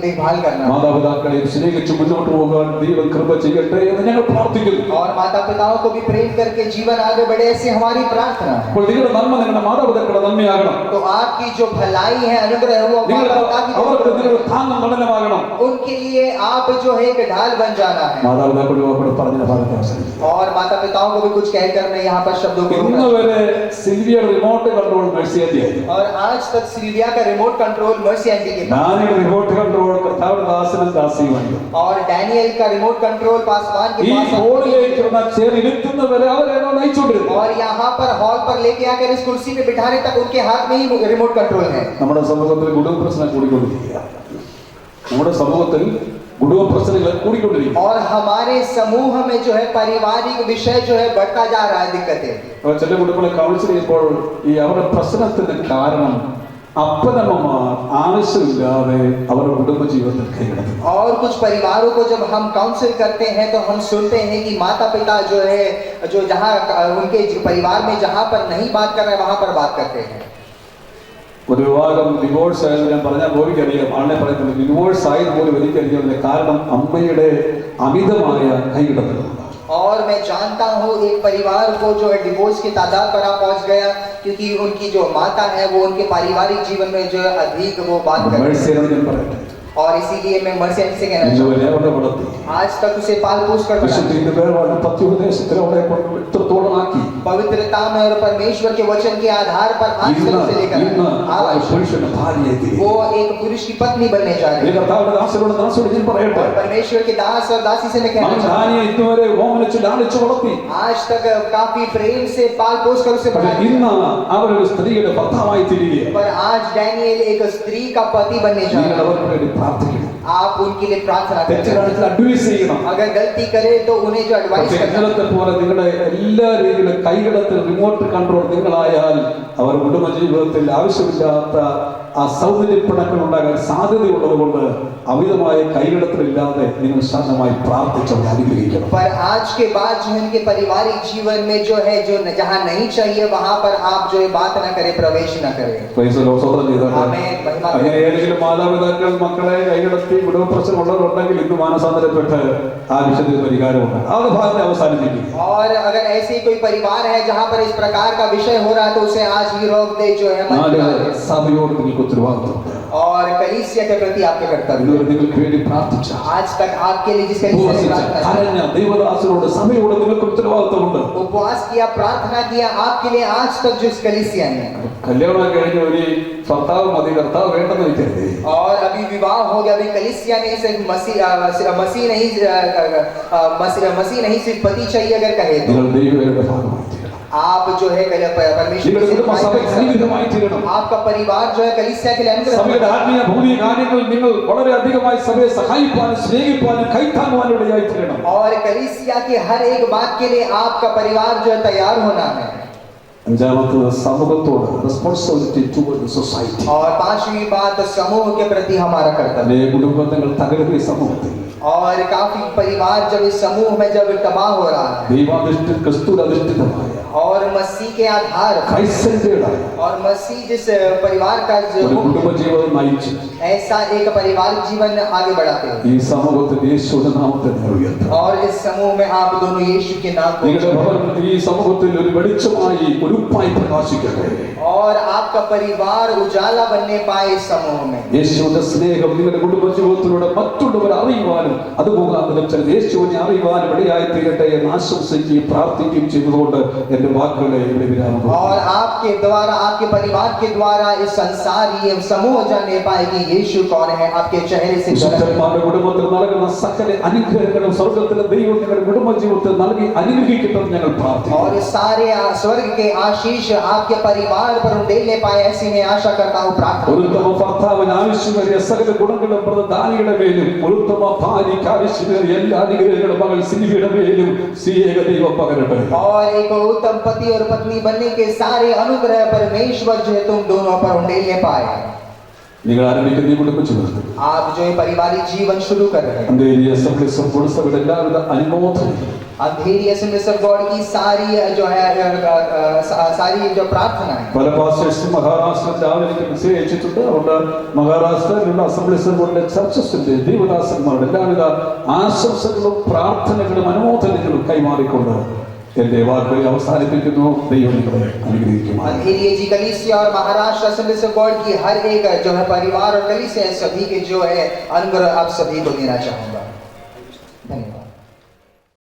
देखभाल करना। മാതാപിതാക്കളെ സ്നേഹിച്ച് മുന്നോട്ട് പോകാൻ ദൈവം കൃപ ചെയ്യട്ടെ എന്ന് ഞങ്ങൾ പ്രാർത്ഥിക്കുന്നു. और माता पिताओं को भी प्रेम करके जीवन आगे बढ़े, ऐसी हमारी प्रार्थना है। അപ്പോൾ നിങ്ങളുടെ നന്മ നിങ്ങളുടെ മാതാപിതാക്കളുടെ നന്മയാകണം. तो आपकी जो भलाई है, अनुग्रह है, वो നിങ്ങൾക്ക് माता पिता അവർക്ക് की നിങ്ങളുടെ താങ്ങും തണലുമാകണം. उनके लिए आप जो है एक ढाल बन जाना है। മാതാപിതാക്കളോട് പറഞ്ഞ ഭാഗത്ത് അവസാനിക്കും. और माता पिताओं को भी कुछ कहकर मैं यहाँ पर शब्दों को ഇന്ന് വരെ സിൽവിയ റിമോട്ട് കൺട്രോൾ മെഴ്സിയായിരുന്നു. और आज तक सिल्विया का रिमोट कंट्रोल मर्सी आंटी के पास, ഡാനിയുടെ റിമോട്ട് കൺട്രോൾ കർത്താവിന്റെ ദാസനും ദാസിയുമാണ്. और डैनियल का रिमोट कंट्रोल पासवान के ഈ पास, ഹോളിലേക്ക് ചേർന്നിരുത്തുന്നവരെ അവരെന്നോ നയിച്ചുകൊണ്ടിരുന്നു. और यहाँ पर हॉल पर लेके आकर इस कुर्सी पे बिठाने तक उनके हाथ में ही रिमोट कंट्रोल है। നമ്മുടെ സമൂഹത്തിൽ കുടുംബ പ്രശ്നം കൂടിക്കൊണ്ടിരിക്കുക. നമ്മുടെ സമൂഹത്തിൽ കുടുംബ പ്രശ്നങ്ങൾ കൂടിക്കൊണ്ടിരിക്കുക. और हमारे समूह में जो है पारिवारिक विषय जो है बढ़ता जा रहा है, दिक्कतें। അപ്പോൾ ചില കുടുംബങ്ങളെ കൗൺസിൽ ചെയ്യുമ്പോൾ ഈ അവരുടെ പ്രശ്നത്തിന് കാരണം അപ്പനമ്മമാർ ആവശ്യമില്ലാതെ അവരുടെ കുടുംബ ജീവിതത്തിൽ കൈകടത്തുന്നു. और कुछ परिवारों को जब हम काउंसिल करते हैं तो हम सुनते हैं कि माता पिता जो है, जो जहाँ उनके परिवार में जहाँ पर नहीं बात कर रहे वहाँ पर बात करते हैं। ഒരു വിവാഹം ഡിവോഴ്സ് ആയത് ഞാൻ പറഞ്ഞാൽ എനിക്കറിയാം, ആളെ പറയുന്നത് ഡിവോഴ്സ് ആയത് പോലും എനിക്കറിയാം. കാരണം അമ്മയുടെ അമിതമായ കൈകടത്തലുണ്ട്. और मैं जानता हूँ एक परिवार को जो है डिवोर्स की तादाद पर आ पहुंच गया, क्योंकि उनकी जो माता है वो उनके पारिवारिक जीवन में जो है अधिक वो बात करती है। और इसीलिए मैं मर्सी से कहना चाहूँगा, आज तक उसे पाल पोष कर पवित्रता में और परमेश्वर के वचन के आधार पर आज तक उसे लेकर वो एक पुरुष की पत्नी बनने जा रही है। और परमेश्वर के दास और दासी से मैं कहना चाहूँगा, आज तक काफी प्रेम से पाल पोष कर उसे पर आज डैनियल एक स्त्री का पति बनने जा रहा है। आप उनके लिए प्रार्थना करें, अगर गलती करे तो उन्हें जो एडवाइस റിമോട്ട് കൺട്രോൾ നിങ്ങളായാൽ അവർ കുടുംബ ജീവിതത്തിൽ ആവശ്യമില്ലാത്ത ആ സൗന്ദര്യപ്പിണക്കൾ ഉണ്ടാകാൻ സാധ്യതയുള്ളത് കൊണ്ട് അമിതമായ കൈകടത്തലില്ലാതെ നിങ്ങൾ ശാന്തമായി പ്രാർത്ഥിച്ചവരെ അനുഗ്രഹിക്കണം. पर आज के बाद जो इनके पारिवारिक जीवन में जो है जो जहाँ नहीं चाहिए वहाँ पर आप जो है बात न करें, प्रवेश न करें. അങ്ങനെ ഏതെങ്കിലും മാതാപിതാക്കൾ മക്കളെ കൈകടത്തി കുടുംബ പ്രശ്നമുള്ളവരുണ്ടെങ്കിൽ ഇന്ന് മാനസാന്തരപ്പെട്ട് ആ വിഷയത്തിൽ പരിഹാരമുണ്ട്. അത് ഭാഗത്തെ അവസാനിപ്പിക്കും. और अगर ऐसी कोई परिवार है जहाँ पर इस प्रकार का विषय हो रहा है तो उसे आज ही रोक दे जो है. സഭയോട് നിങ്ങൾക്ക് ഉത്തരവാദിത്വമുണ്ട്. और कलीसिया के प्रति आपके कर्तव्य. നിങ്ങൾക്ക് വേണ്ടി പ്രാർത്ഥിച്ച आज तक आपके लिए जिस कलीसिया ने प्रार्थना ദൈവദാസരോട് സഭയോട് നിങ്ങൾക്ക് ഉത്തരവാദിത്വമുണ്ട്. उपवास किया, प्रार्थना किया आपके लिए आज तक जो इस कलीसिया ने. കല്യാണം കഴിഞ്ഞ ഒരു ഭർത്താവ് മതി, കർത്താവ് വേണ്ടെന്ന് വെക്കരുത്. और अभी विवाह हो गया, अभी कलीसिया ने सिर्फ मसीह नहीं सिर्फ पति चाहिए अगर कहे तो നിങ്ങൾ ദൈവയുടെ ഭാഗമായി തീരണം. आप जो है परमेश्वर आपका परिवार जो है कलीसिया के लिए സഭയുടെ ആത്മീയ ഭൗതിക കാര്യങ്ങളിൽ നിങ്ങൾ വളരെയധികമായി സഭയെ സഹായിക്കാനും സ്നേഹിക്കാനും കൈത്താങ്ങുവാനും ഇടയായി തീരണം. और कलीसिया के हर एक बात के लिए आपका परिवार जो है तैयार होना है. അഞ്ചാമത്തെ സമൂഹത്തോട് റെസ്പോൺസിബിലിറ്റി ടുവർഡ് സൊസൈറ്റി. और पांचवी बात समूह के प्रति हमारा कर्तव्य. കുടുംബങ്ങൾ തകരുന്ന സമൂഹത്തിൽ और काफी परिवार जब इस समूह में जब तबाह हो रहा है ദൈവാധിഷ്ഠിത ക്രിസ്തുവിനധിഷ്ഠിതമായ और मसीह के आधार और मसीह जिस परिवार का കുടുംബ ജീവിതം നയിച്ചു ऐसा एक पारिवारिक जीवन आगे बढ़ाते हैं. ഈ സമൂഹത്തിൽ യേശുവിന്റെ നാമത്തെ ഉയർത്തുക. और इस समूह में आप दोनों यीशु के नाम को ഈ സമൂഹത്തിൽ ഒരു വെളിച്ചമായി ഒരുപ്പായി പ്രകാശിക്കട്ടെ. और आपका परिवार उजाला बनने पाए इस समूह में. യേശുവിന്റെ സ്നേഹം നിങ്ങളുടെ കുടുംബ ജീവിതത്തിലൂടെ മറ്റുള്ളവരെ അറിയുവാനും അത് മുഖാന്തരം ചില യേശുവിനെ അറിയുവാനും ഇടയായി തീരട്ടെ എന്ന് ആശംസിക്കുകയും പ്രാർത്ഥിക്കുകയും ചെയ്തുകൊണ്ട് എന്റെ വാക്കുകളെ ഇവിടെ വിരാമം. और आपके द्वारा आपके परिवार के द्वारा इस संसार ये समूह जानने पाए कि यीशु कौन है. आपके चेहरे से കുടുംബത്തിൽ നൽകുന്ന സകല അനുഗ്രഹങ്ങളും സ്വർഗ്ഗത്തിലെ ദൈവം നിങ്ങളുടെ കുടുംബ ജീവിതത്തിൽ നൽകി അനുഗ്രഹിക്കട്ടെ ഞങ്ങൾ പ്രാർത്ഥിക്കുന്നു. और सारे स्वर्ग के आशीष आपके परिवार पर उंडेलने पाए ऐसी मैं आशा करता हूँ, प्रार्थना. ഒരു ഉത്തമ ഭർത്താവിന് ആവശ്യമേറിയ സകല ഗുണങ്ങളും പ്രധാനിയുടെ മേലും ഒരു ഉത്തമ ഭാര്യയ്ക്ക് ആവശ്യമേറിയ എല്ലാ അനുഗ്രഹങ്ങളും മകൾ സിനിയുടെ മേലും സിയേക ദൈവം പകരട്ടെ. और एक उत्तम पति और पत्नी बनने के सारे अनुग्रह परमेश्वर जो है तुम दोनों पर उंडेलने पाए. നിങ്ങൾ ആരംഭിക്കുന്ന ഈ കുടുംബ ജീവിതം आप जो है पारिवारिक जीवन शुरू कर रहे हैं. അന്തേരിയ സഭയുടെ എല്ലാവിധ അനുമോദനം अंधेरी असेंबलीज ऑफ गॉड की सारी जो है सारी जो प्रार्थना है. പല പാസ്റ്റേഴ്സും മഹാരാഷ്ട്രത്തിൽ ആവലിക്ക് മെസ്സേജ് അയച്ചിട്ടുണ്ട്. അതുകൊണ്ട് മഹാരാഷ്ട്രയിലുള്ള അസംബ്ലീസ് ഓഫ് ഗോഡിന്റെ ചർച്ചസിന്റെ ദൈവദാസന്മാരുടെ എല്ലാവിധ ആശംസകളും പ്രാർത്ഥനകളും അനുമോദനങ്ങളും കൈമാറിക്കൊണ്ട് എന്റെ വാക്കുകൾ അവസാനിപ്പിക്കുന്നു. ദൈവം നിങ്ങളെ അനുഗ്രഹിക്കും. अंधेरी जी कलीसिया और महाराष्ट्र असेंबलीज ऑफ गॉड की हर एक जो है परिवार और कलीसिया सभी के जो है अनुग्रह आप सभी को देना चाहूंगा. धन्यवाद.